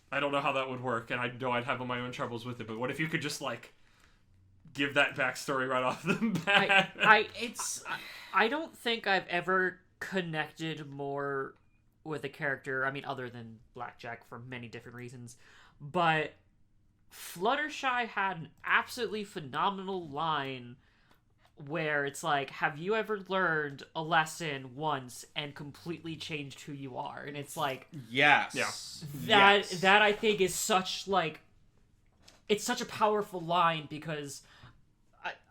I don't know how that would work, and I know I'd have my own troubles with it, but what if you could just like give that backstory right off the bat? I don't think I've ever connected more with a character, I mean, other than Blackjack, for many different reasons, but Fluttershy had an absolutely phenomenal line where it's like, have you ever learned a lesson once and completely changed who you are? And it's like, yes. That I think is such like, it's such a powerful line, because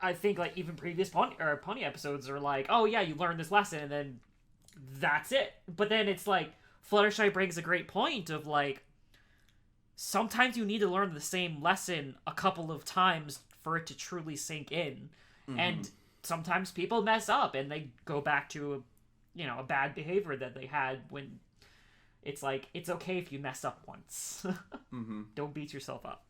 I think like even previous pony episodes are like, oh yeah, you learned this lesson and then that's it. But then it's like, Fluttershy brings a great point of like, sometimes you need to learn the same lesson a couple of times for it to truly sink in. Mm-hmm. And sometimes people mess up and they go back to a bad behavior that they had, when it's like, it's okay if you mess up once. Mm-hmm. Don't beat yourself up.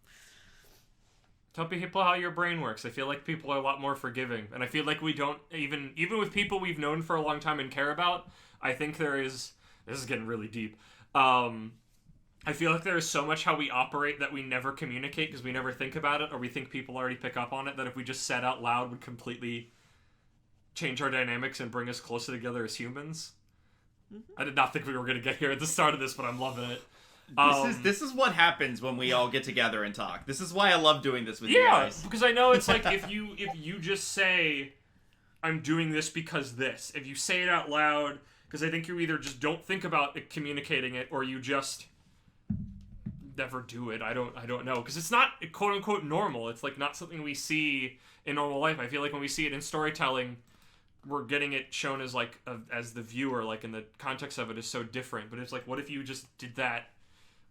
Tell people how your brain works. I feel like people are a lot more forgiving, and I feel like we don't even with people we've known for a long time and care about. I think there is. This is getting really deep. I feel like there is so much how we operate that we never communicate because we never think about it, or we think people already pick up on it. That if we just said out loud, would completely change our dynamics and bring us closer together as humans. I did not think we were going to get here at the start of this, but I'm loving it. This is what happens when we all get together and talk. This is why I love doing this with you guys. Yeah, because I know it's like if you just say, I'm doing this because this. If you say it out loud, because I think you either just don't think about it, communicating it, or you just never do it. I don't know, because it's not quote unquote normal. It's like not something we see in normal life. I feel like when we see it in storytelling, we're getting it shown as like as the viewer, like in the context of it is so different. But it's like, what if you just did that?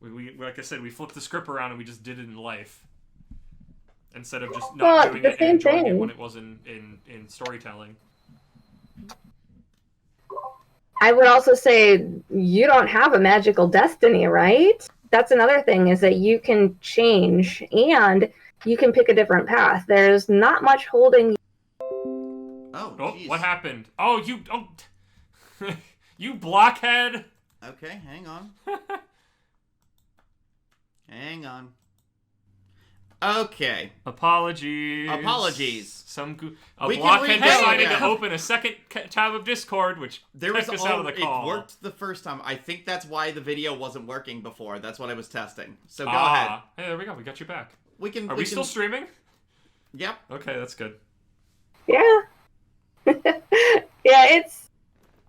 We like I said, we flipped the script around and we just did it in life instead of just not doing it and enjoying it when it was in storytelling. I would also say you don't have a magical destiny, right? That's another thing, is that you can change and you can pick a different path. There's not much holding you. Oh, what happened? Oh, you blockhead. Okay, hang on. Hang on. Okay. Apologies. A blockhead decided to open a second tab of Discord, which took us out of the call. It worked the first time. I think that's why the video wasn't working before. That's what I was testing. So go ahead. Hey, there we go. We got you back. Are we still streaming? Yep. Okay, that's good. Yeah. Yeah, it's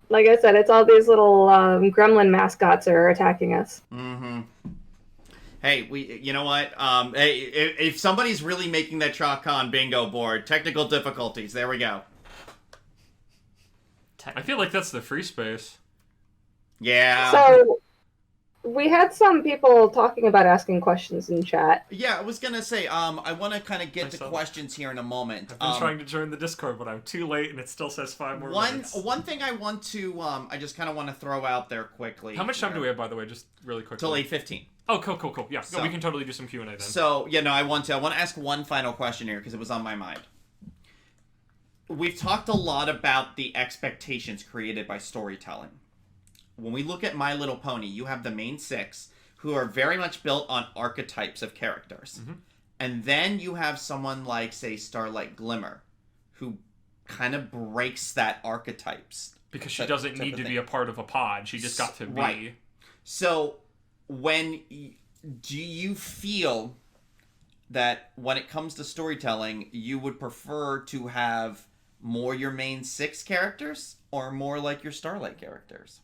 like I said, it's all these little gremlin mascots are attacking us. Mm-hmm. Hey, you know what? Hey, if somebody's really making that TrotCon bingo board, technical difficulties. There we go. I feel like that's the free space. Yeah. So we had some people talking about asking questions in chat. Yeah, I was gonna say, I want to kind of get to questions here in a moment. I've been trying to join the Discord, but I'm too late, and it still says 5 more minutes. One thing I want to, I just kind of want to throw out there quickly. How much time do we have, by the way, just really quickly? Till 8:15. Oh, cool. Yeah, we can totally do some Q&A then. So, yeah, no, I want to ask one final question here, because it was on my mind. We've talked a lot about the expectations created by storytelling. When we look at My Little Pony, you have the main 6, who are very much built on archetypes of characters. Mm-hmm. And then you have someone like, say, Starlight Glimmer, who kind of breaks that archetypes. Because she doesn't need to be a part of a pod. She just got to be. Right. So, do you feel that when it comes to storytelling, you would prefer to have more your main 6 characters or more like your Starlight characters?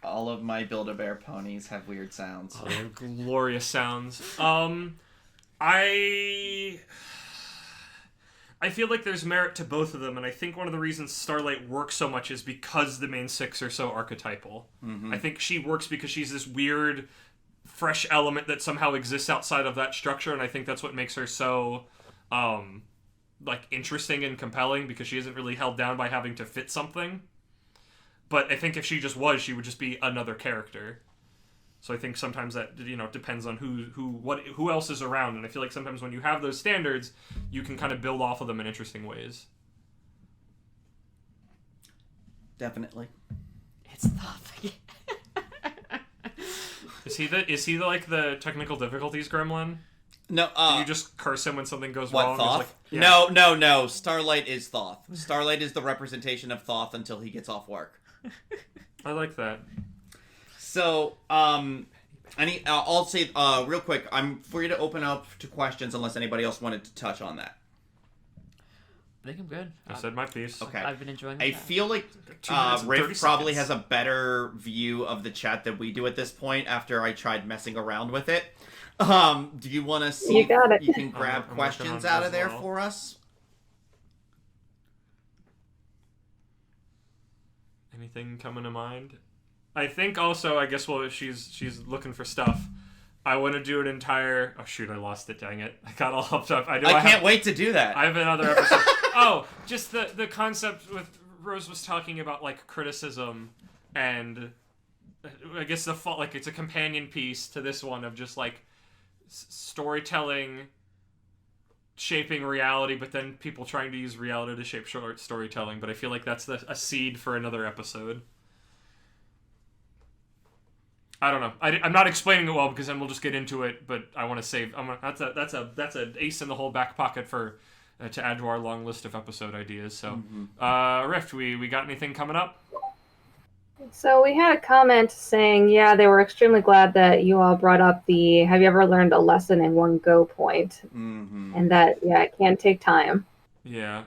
All of my Build-A-Bear ponies have weird sounds. Oh, they have glorious sounds. I feel like there's merit to both of them, and I think one of the reasons Starlight works so much is because the main 6 are so archetypal. Mm-hmm. I think she works because she's this weird, fresh element that somehow exists outside of that structure, and I think that's what makes her so, interesting and compelling, because she isn't really held down by having to fit something. But I think if she just was, she would just be another character. So I think sometimes that, depends on who else is around. And I feel like sometimes when you have those standards, you can kind of build off of them in interesting ways. Definitely. It's Thoth. Is he the technical difficulties gremlin? No, do you just curse him when something goes wrong? Thoth? Yeah. No. Starlight is Thoth. Starlight is the representation of Thoth until he gets off work. I like that. So, I'll say real quick, I'm free to open up to questions unless anybody else wanted to touch on that. I think I'm good. I said my piece. Okay. I've been enjoying the I chat. feel like Rift probably has a better view of the chat than we do at this point after I tried messing around with it. Do you want to see you got it. You can grab questions out of there for us? Anything coming to mind? I think also, I guess, if she's looking for stuff, I want to do an entire... Oh, shoot, I lost it, dang it. I got all hopped up. I can't wait to do that. I have another episode. Just the concept with... Rose was talking about, criticism. and I guess like it's a companion piece to this one of just like storytelling shaping reality, but then people trying to use reality to shape short storytelling. But I feel like that's a seed for another episode. I don't know. I'm not explaining it well because then we'll just get into it. But I want to save. That's an ace in the whole back pocket for to add to our long list of episode ideas. So, Rift, we got anything coming up? So we had a comment saying, yeah, they were extremely glad that you all brought up the "have you ever learned a lesson in one go" point, and that it can take time. Yeah.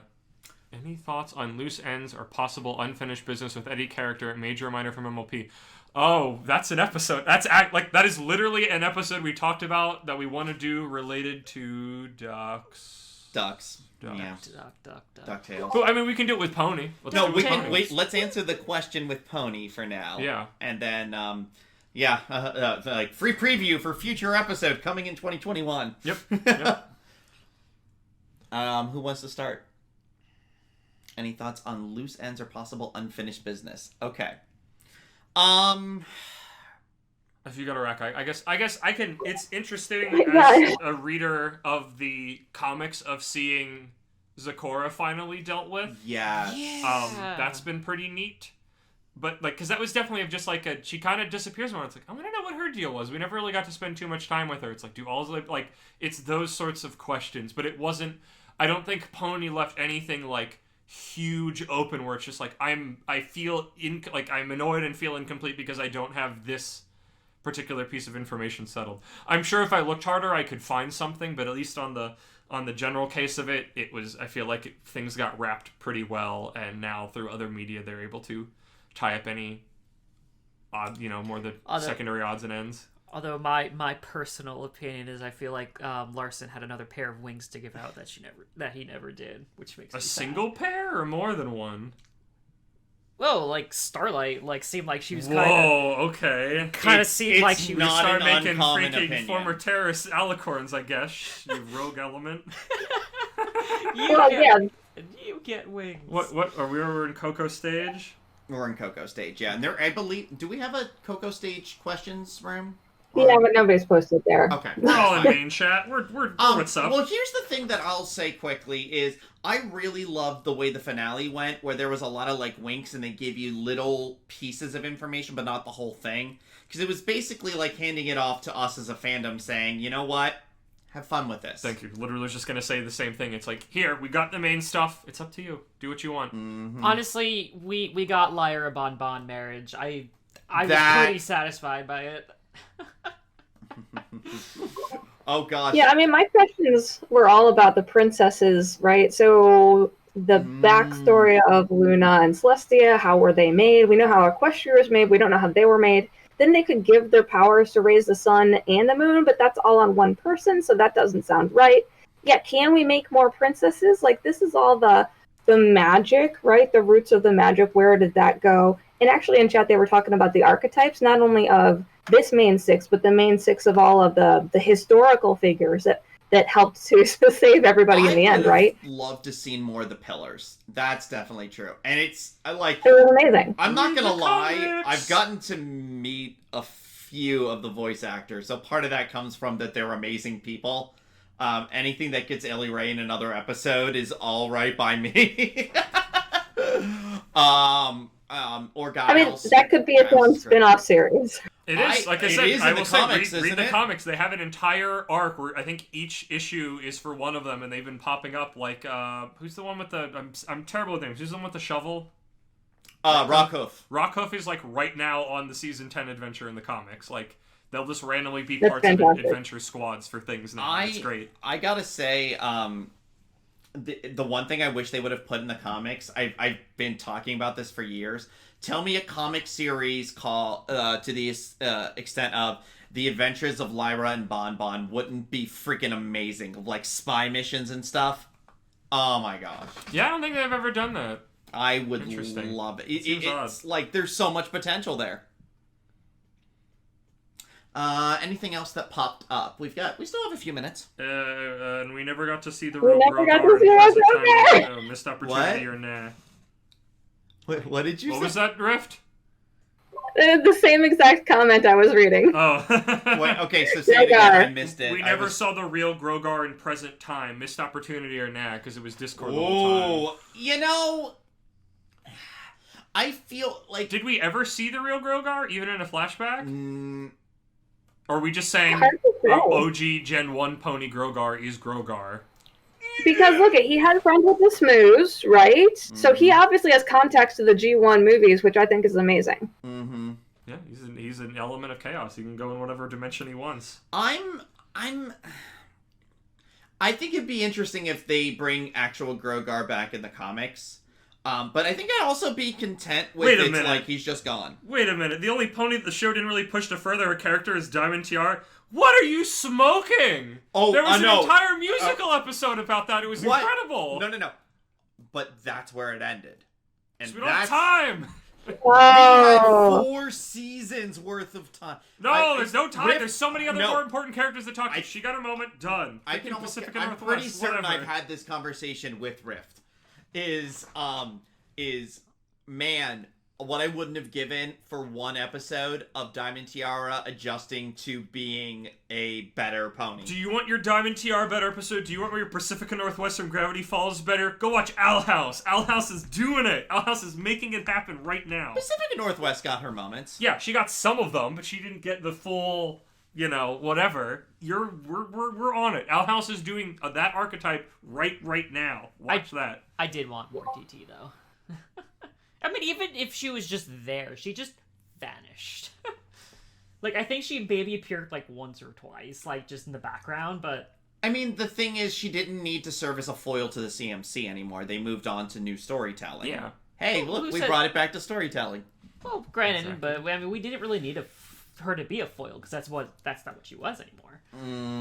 Any thoughts on loose ends or possible unfinished business with any character, major or minor, from MLP? Oh, that's an episode. That is literally an episode we talked about that we want to do related to ducks. Yeah. DuckTales. Well, I mean, we can do it with Pony. Wait. Let's answer the question with Pony for now. Yeah. And then, like free preview for future episode coming in 2021. Yep. Who wants to start? Any thoughts on loose ends or possible unfinished business? Okay. If you got a rack, I guess I can. It's interesting God. as a reader of the comics of seeing Zecora finally dealt with. Yeah. That's been pretty neat. But because that was definitely just like she kind of disappears more. It's like I want to know what her deal was. We never really got to spend too much time with her. It's like it's those sorts of questions. But it wasn't. I don't think Pony left anything like huge open where it's just like I feel I'm annoyed and feel incomplete because I don't have this particular piece of information settled. I'm sure if I looked harder I could find something, but at least on the general case of it was, I feel like things got wrapped pretty well, and now through other media they're able to tie up any odd, more the secondary odds and ends. Although my personal opinion is I feel like Larson had another pair of wings to give out that he never did, which makes me sad. Single pair or more than one? Well, like Starlight, seemed like she was okay. Kind of seemed like she was start making freaking opinion. Former terrorist alicorns, I guess. You rogue element. You get wings. What are we over in Coco stage? We're in Coco stage, yeah. And there, I believe, do we have a Coco stage questions room? Yeah, but nobody's posted there. Okay. We're all in main chat. We're what's up? Well, here's the thing that I'll say quickly is I really loved the way the finale went, where there was a lot of winks and they give you little pieces of information, but not the whole thing. Because it was basically like handing it off to us as a fandom saying, you know what? Have fun with this. Thank you. Literally was just going to say the same thing. It's like, here, we got the main stuff. It's up to you. Do what you want. Mm-hmm. Honestly, we got Lyra Bon marriage. I was pretty satisfied by it. Oh gosh. Yeah, I mean, my questions were all about the princesses, right? So the backstory of Luna and Celestia, how were they made? We know how Equestria was made. We don't know how they were made. Then they could give their powers to raise the sun and the moon, but that's all on one person, so that doesn't sound right. Yeah, can we make more princesses? This is all the magic, right? The roots of the magic, where did that go? And actually in chat they were talking about the archetypes, not only of this main six, but the main six of all of the historical figures that helped to save everybody in the end, right? I would love to see more of the pillars. That's definitely true. And it was amazing. I'm not going to lie. I've gotten to meet a few of the voice actors. So part of that comes from that they're amazing people. Anything that gets Ellie Ray in another episode is all right by me. Or Giles. I mean, that could be its own spin-off series. It is. Like I said, I will say, read the comics. They have an entire arc where I think each issue is for one of them, and they've been popping up. Who's the one with the... I'm terrible with names. Who's the one with the shovel? Rockhoof. Rockhoof is, right now on the Season 10 adventure in the comics. They'll just randomly be parts of adventure squads for things now. It's great. I gotta say, the one thing I wish they would have put in the comics, I've been talking about this for years. Tell me a comic series called to the extent of The Adventures of Lyra and Bon wouldn't be freaking amazing, spy missions and stuff. Oh my gosh. Yeah, I don't think they've ever done that. I would love it. It's there's so much potential there. Anything else that popped up? We still have a few minutes. And we never got to see the real missed opportunity or nah. What did you say? What was that, Rift? The same exact comment I was reading. Oh. Wait, okay, so say it again. I missed it. We never saw the real Grogar in present time. Missed opportunity or nah, because it was Discord the whole time. Oh, you know, I feel like... Did we ever see the real Grogar, even in a flashback? Mm, Or are we just saying Hard to say. OG Gen 1 Pony Grogar is Grogar? Because look, he had friends with the Smoos, right? So he obviously has contacts to the G1 movies, which I think is amazing. mm-hmm. Yeah, he's an element of chaos. He can go in whatever dimension he wants. I think it'd be interesting if they bring actual Grogar back in the comics. But I think I'd also be content with Wait a it's minute. like he's just gone. Wait a minute. The only pony that the show didn't really push to further her character is Diamond Tiara. What are you smoking? Oh, there was an no. entire musical episode about that. It was What? incredible. No. But that's where it ended. And We don't have time. We had Oh, 4 seasons worth of time. No, there's no time. Rift- There's so many other no. more important characters to talk to. She got her moment. Done. I Freaking can almost. Pacific I'm Northwest, pretty certain whatever. I've had this conversation with Rift. Is man, what I wouldn't have given for one episode of Diamond Tiara adjusting to being a better pony. Do you want your Diamond TR better episode? Do you want your Pacifica Northwestern Gravity Falls better? Go watch Owl House. Owl House is doing it. Owl House is making it happen right now. Pacific Northwest got her moments. Yeah, she got some of them, but she didn't get the full, whatever. We're on it. Owl House is doing that archetype right now. Watch that. I did want more DT though. I mean, even if she was just there, she just vanished. Like, I think she maybe appeared like once or twice, like just in the background, but... I mean, the thing is, she didn't need to serve as a foil to the CMC anymore. They moved on to new storytelling. Yeah. Hey, Well, look, who we said- brought it back to storytelling. Well, granted, Exactly. but I mean, we didn't really need her to be a foil, because that's not what she was anymore.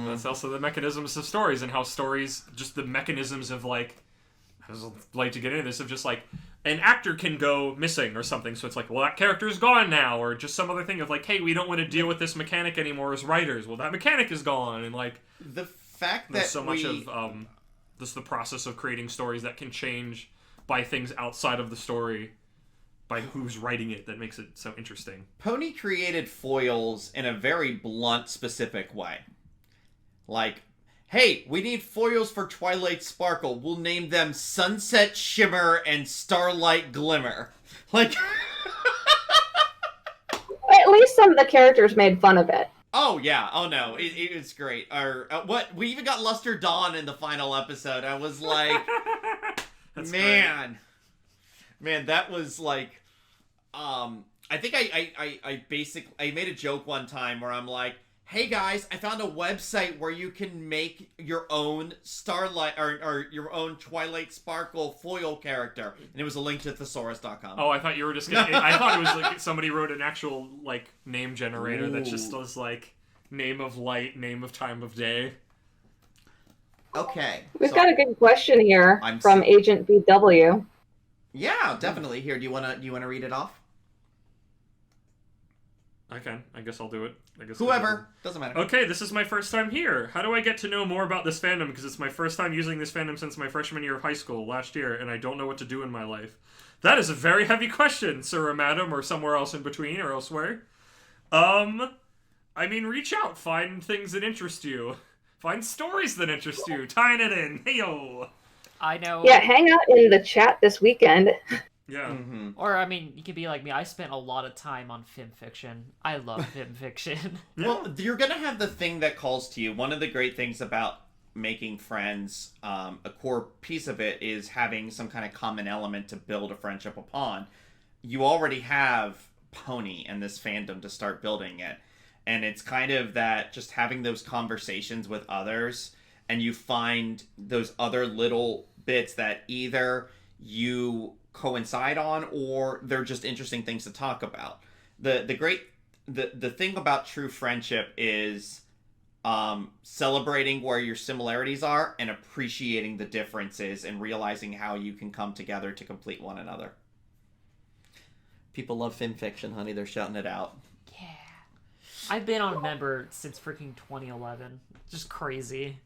That's also the mechanisms of stories and how stories, just the mechanisms of like, I would like to get into this, of just like, an actor can go missing or something, so it's like, well, that character's gone now, or just some other thing of like, hey, we don't want to deal with this mechanic anymore as writers. Well, that mechanic is gone, and like, The fact that there's so much of this the process of creating stories that can change by things outside of the story, by who's writing it, that makes it so interesting. Pony created foils in a very blunt, specific way. Like, hey, we need foils for Twilight Sparkle. We'll name them Sunset Shimmer and Starlight Glimmer. Like, at least some of the characters made fun of it. oh yeah, oh no, it was great. Or what? We even got Luster Dawn in the final episode. I was like, That's man, that was like, I think I basically I made a joke one time where I'm like, hey guys, I found a website where you can make your own Starlight or your own Twilight Sparkle foil character, and it was a link to thesaurus.com. Oh, I thought you were just gonna... I thought it was like somebody wrote an actual, like, name generator that just Ooh. was like, name of light, name of time of day. Okay, We've so- got a good question here I'm from s- Agent BW. Yeah, definitely. Here, do you wanna read it off? I can. I guess I'll do it. I guess Whoever, doesn't matter. Okay, this is my first time here. How do I get to know more about this fandom? Because it's my first time using this fandom since my freshman year of high school last year, and I don't know what to do in my life. That is a very heavy question, sir or madam, or somewhere else in between, or elsewhere. I mean, reach out. Find things that interest you. Find stories that interest you. Tying it in. Hey-yo. I know. Yeah, hang out in the chat this weekend. Yeah. Mm-hmm. Or, I mean, you could be like me. I spent a lot of time on film fiction. I love film fiction. Well, you're gonna have the thing that calls to you. One of the great things about making friends, a core piece of it is having some kind of common element to build a friendship upon. You already have Pony and this fandom to start building it. And it's kind of that just having those conversations with others, and you find those other little bits that either you coincide on or they're just interesting things to talk about. The thing about true friendship is celebrating where your similarities are and appreciating the differences and realizing how you can come together to complete one another. People love fan fiction, honey. They're shouting it out. Yeah. I've been on a member since freaking 2011. Just crazy.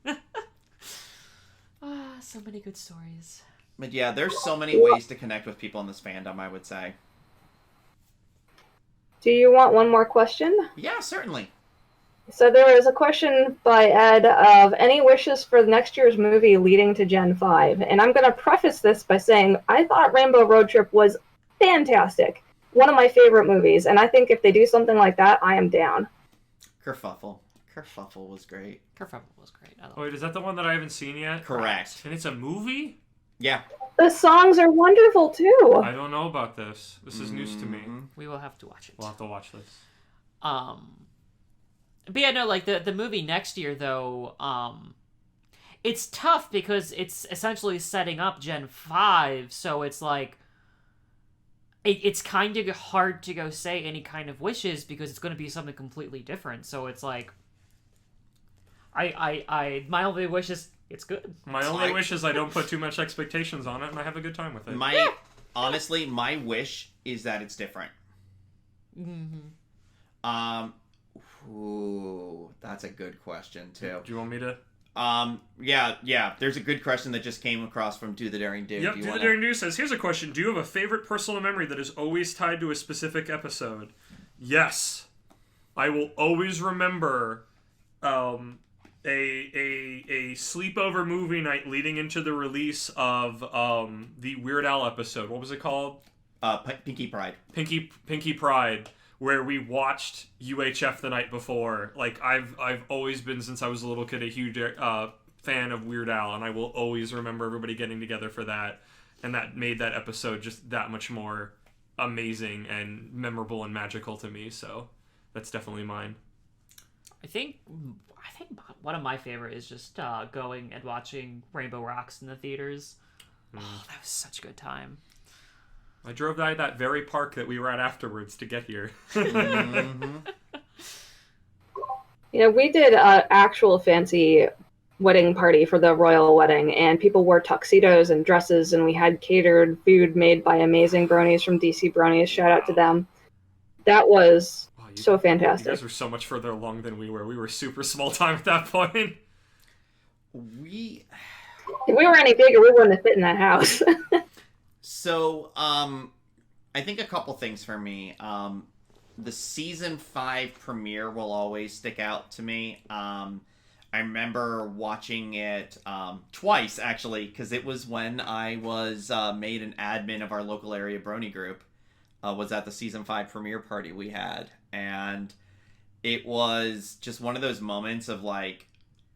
So many good stories. But yeah, there's so many ways to connect with people in this fandom, I would say. Do you want one more question? Yeah, certainly. So there is a question by Ed of any wishes for next year's movie leading to Gen 5. And I'm going to preface this by saying I thought Rainbow Road Trip was fantastic. One of my favorite movies. And I think if they do something like that, I am down. Kerfuffle. Kerfuffle was great. Kerfuffle was great. Oh, wait, is that the one that I haven't seen yet? Correct. And it's a movie? Yeah. The songs are wonderful too. I don't know about this. This is news to me. We will have to watch it. We'll have to watch this. But yeah, no, like the movie next year though, it's tough because it's essentially setting up Gen 5, so it's like it's kind of hard to go say any kind of wishes because it's going to be something completely different. So it's like I my only wish is it's good. My only wish is I don't put too much expectations on it and I have a good time with it. Honestly, my wish is that it's different. Ooh, that's a good question too. Do you want me to? Yeah. There's a good question that just came across from Do the Daring Dude. Yep, Do the Daring Dude says, here's a question. Do you have a favorite personal memory that is always tied to a specific episode? Yes. I will always remember a sleepover movie night leading into the release of the Weird Al episode. What was it called? Pinky Pride. Pinky Pride, where we watched UHF the night before. Like, I've always been, since I was a little kid, a huge fan of Weird Al, and I will always remember everybody getting together for that, and that made that episode just that much more amazing and memorable and magical to me, so that's definitely mine. I think one of my favorite is just going and watching Rainbow Rocks in the theaters. Oh, that was such a good time. I drove by that very park that we were at afterwards to get here. Yeah, we did an actual fancy wedding party for the royal wedding, and people wore tuxedos and dresses, and we had catered food made by amazing bronies from DC Bronies. Shout out to them. That was so fantastic. You guys were so much further along than we were. We were super small time at that point. If we were any bigger, we wouldn't have fit in that house. So, I think a couple things for me. The season 5 premiere will always stick out to me. I remember watching it twice, actually, because it was when I was made an admin of our local area Brony group. Was at the season 5 premiere party we had. And it was just one of those moments of, like,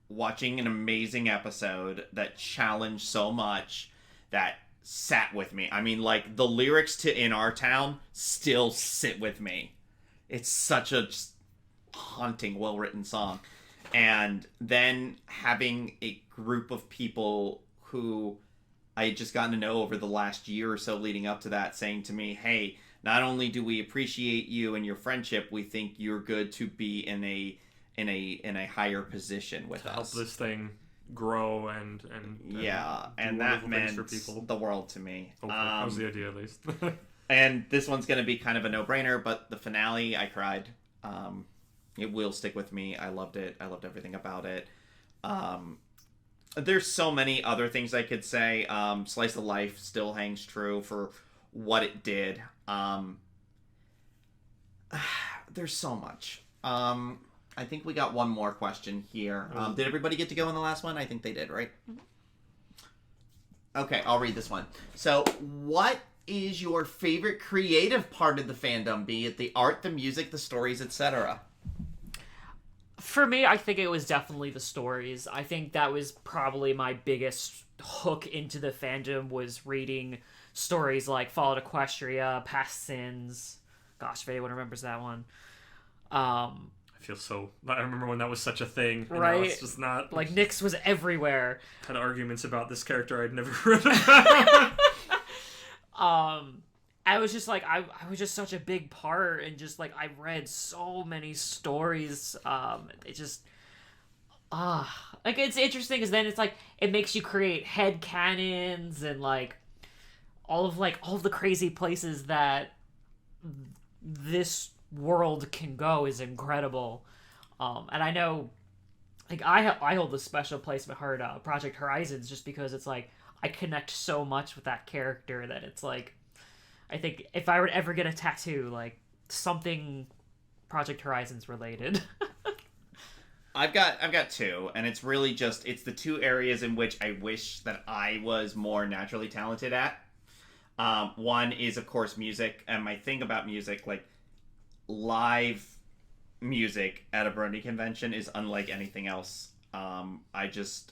watching an amazing episode that challenged so much that sat with me. I mean, like, the lyrics to In Our Town still sit with me. It's such a just haunting, well-written song. And then having a group of people who I had just gotten to know over the last year or so leading up to that saying to me, hey, not only do we appreciate you and your friendship, we think you're good to be in a higher position with us. Help this thing grow and that meant for people. The world to me. That was the idea, at least. And this one's going to be kind of a no-brainer, but the finale, I cried. It will stick with me. I loved it. I loved everything about it. There's so many other things I could say. Slice of Life still hangs true for what it did. There's so much. I think we got one more question here. Did everybody get to go in the last one? I think they did, right? Okay, I'll read this one. So, what is your favorite creative part of the fandom, be it the art, the music, the stories, etc.? For me, I think it was definitely the stories. I think that was probably my biggest hook into the fandom, was reading stories like Fallout Equestria, Past Sins. Gosh, if anyone remembers that one. I remember when that was such a thing. And right? Now it's just not. Like, Nyx was everywhere. Had arguments about this character I'd never read about. I was just like, I was just such a big part, and just like, I read so many stories. It just, like, it's interesting because then it's like, it makes you create head canons and like all of the crazy places that this world can go is incredible. And I know, like, I hold a special place in my heart, Project Horizons, just because it's like, I connect so much with that character that it's like, I think if I were to ever get a tattoo, like, something Project Horizons related. I've got two, and it's really just it's the two areas in which I wish that I was more naturally talented at. One is of course music, and my thing about music, like live music at a Brony convention, is unlike anything else. I just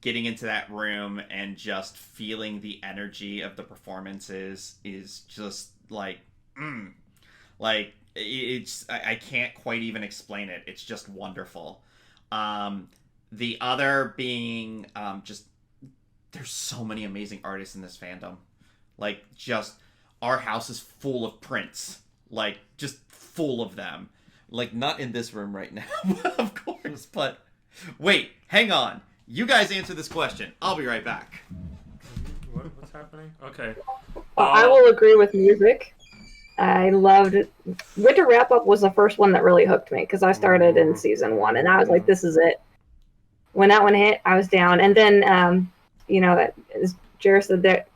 getting into that room and just feeling the energy of the performances is just like it's I can't quite even explain it. It's just wonderful. The other being just there's so many amazing artists in this fandom. Like, just our house is full of prints, like just full of them. Like, not in this room right now, of course, but wait, hang on. You guys answer this question. I'll be right back. What's happening? Okay. I will agree with music. I loved it. Winter Wrap Up was the first one that really hooked me because I started in season 1 and I was like, this is it. When that one hit, I was down. And then, as Jared said, that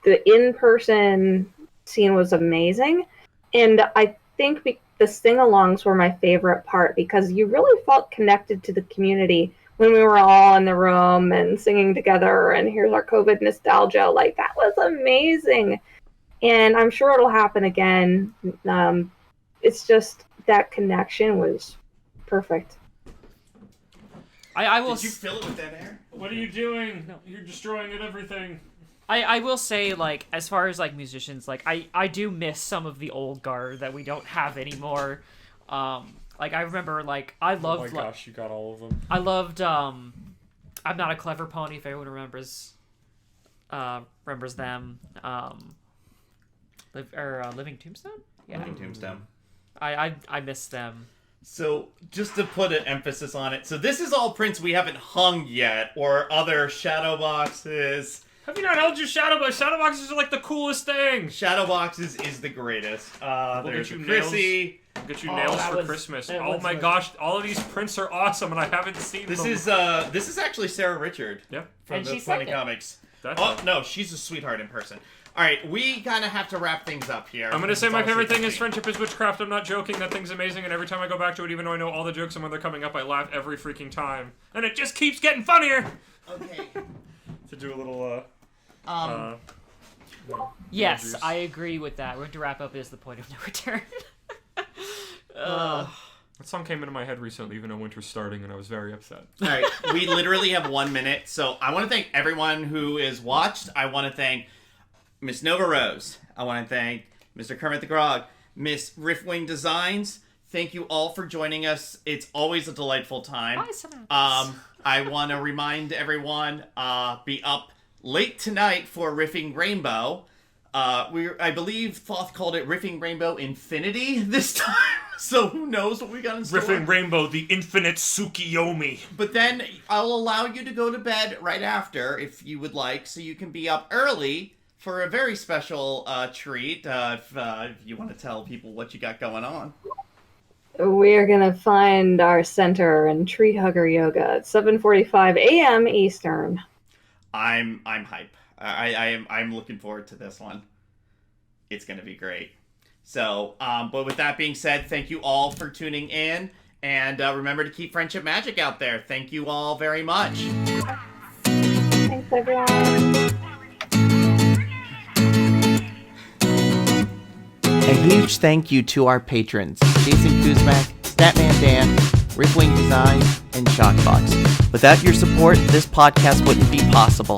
the in-person scene was amazing. And I think the sing-alongs were my favorite part because you really felt connected to the community when we were all in the room and singing together and here's our COVID nostalgia. Like, that was amazing. And I'm sure it'll happen again. It's just that connection was perfect. I will. Did you fill it with that air? What are you doing? No. You're destroying everything. I will say, like, as far as like musicians, like I do miss some of the old guard that we don't have anymore. Like, I remember, like, I loved. Oh my gosh, you got all of them. I loved. I'm Not a Clever Pony. If anyone remembers them. Living Tombstone? Yeah. Living Tombstone. I miss them. So, just to put an emphasis on it, so this is all prints we haven't hung yet, or other shadow boxes. Have you not held your shadow box? Shadow boxes are like the coolest thing. Shadow boxes is the greatest. There's get you Chrissy. We'll get you nails for Christmas. Oh my gosh, all of these prints are awesome, and I haven't seen them. This is actually Sarah Richard. Yep. From And the she's Funny second. Comics. That's Oh no, she's a sweetheart in person. All right, we kind of have to wrap things up here. I'm gonna say my favorite thing is Friendship. Friendship is Witchcraft. I'm not joking. That thing's amazing, and every time I go back to it, even though I know all the jokes and when they're coming up, I laugh every freaking time, and it just keeps getting funnier. Okay. To do a little Yes, juice. I agree with that. Winter Wrap Up is the point of no return. That song came into my head recently, even though winter's starting, and I was very upset. All right, we literally have 1 minute, so I want to thank everyone who is watched. I want to thank Miss Nova Rose. I want to thank Mr. Kermit the Grog, Miss Riftwing Designs. Thank you all for joining us. It's always a delightful time. Bye, Samantha. I want to remind everyone, be up late tonight for Riffing Rainbow. I believe Thoth called it Riffing Rainbow Infinity this time, so who knows what we got in store. Riffing Rainbow, the infinite Tsukiyomi. But then I'll allow you to go to bed right after, if you would like, so you can be up early for a very special treat, if you want to tell people what you got going on. We're going to find our center in Tree Hugger Yoga at 7:45 a.m. Eastern. I'm hype. I'm looking forward to this one. It's going to be great. So, but with that being said, thank you all for tuning in, and remember to keep friendship magic out there. Thank you all very much. Thanks, everyone. A huge thank you to our patrons, Jason Kuzmak, Statman Dan, Riftwing Designs, and ShokBox. Without your support, this podcast wouldn't be possible.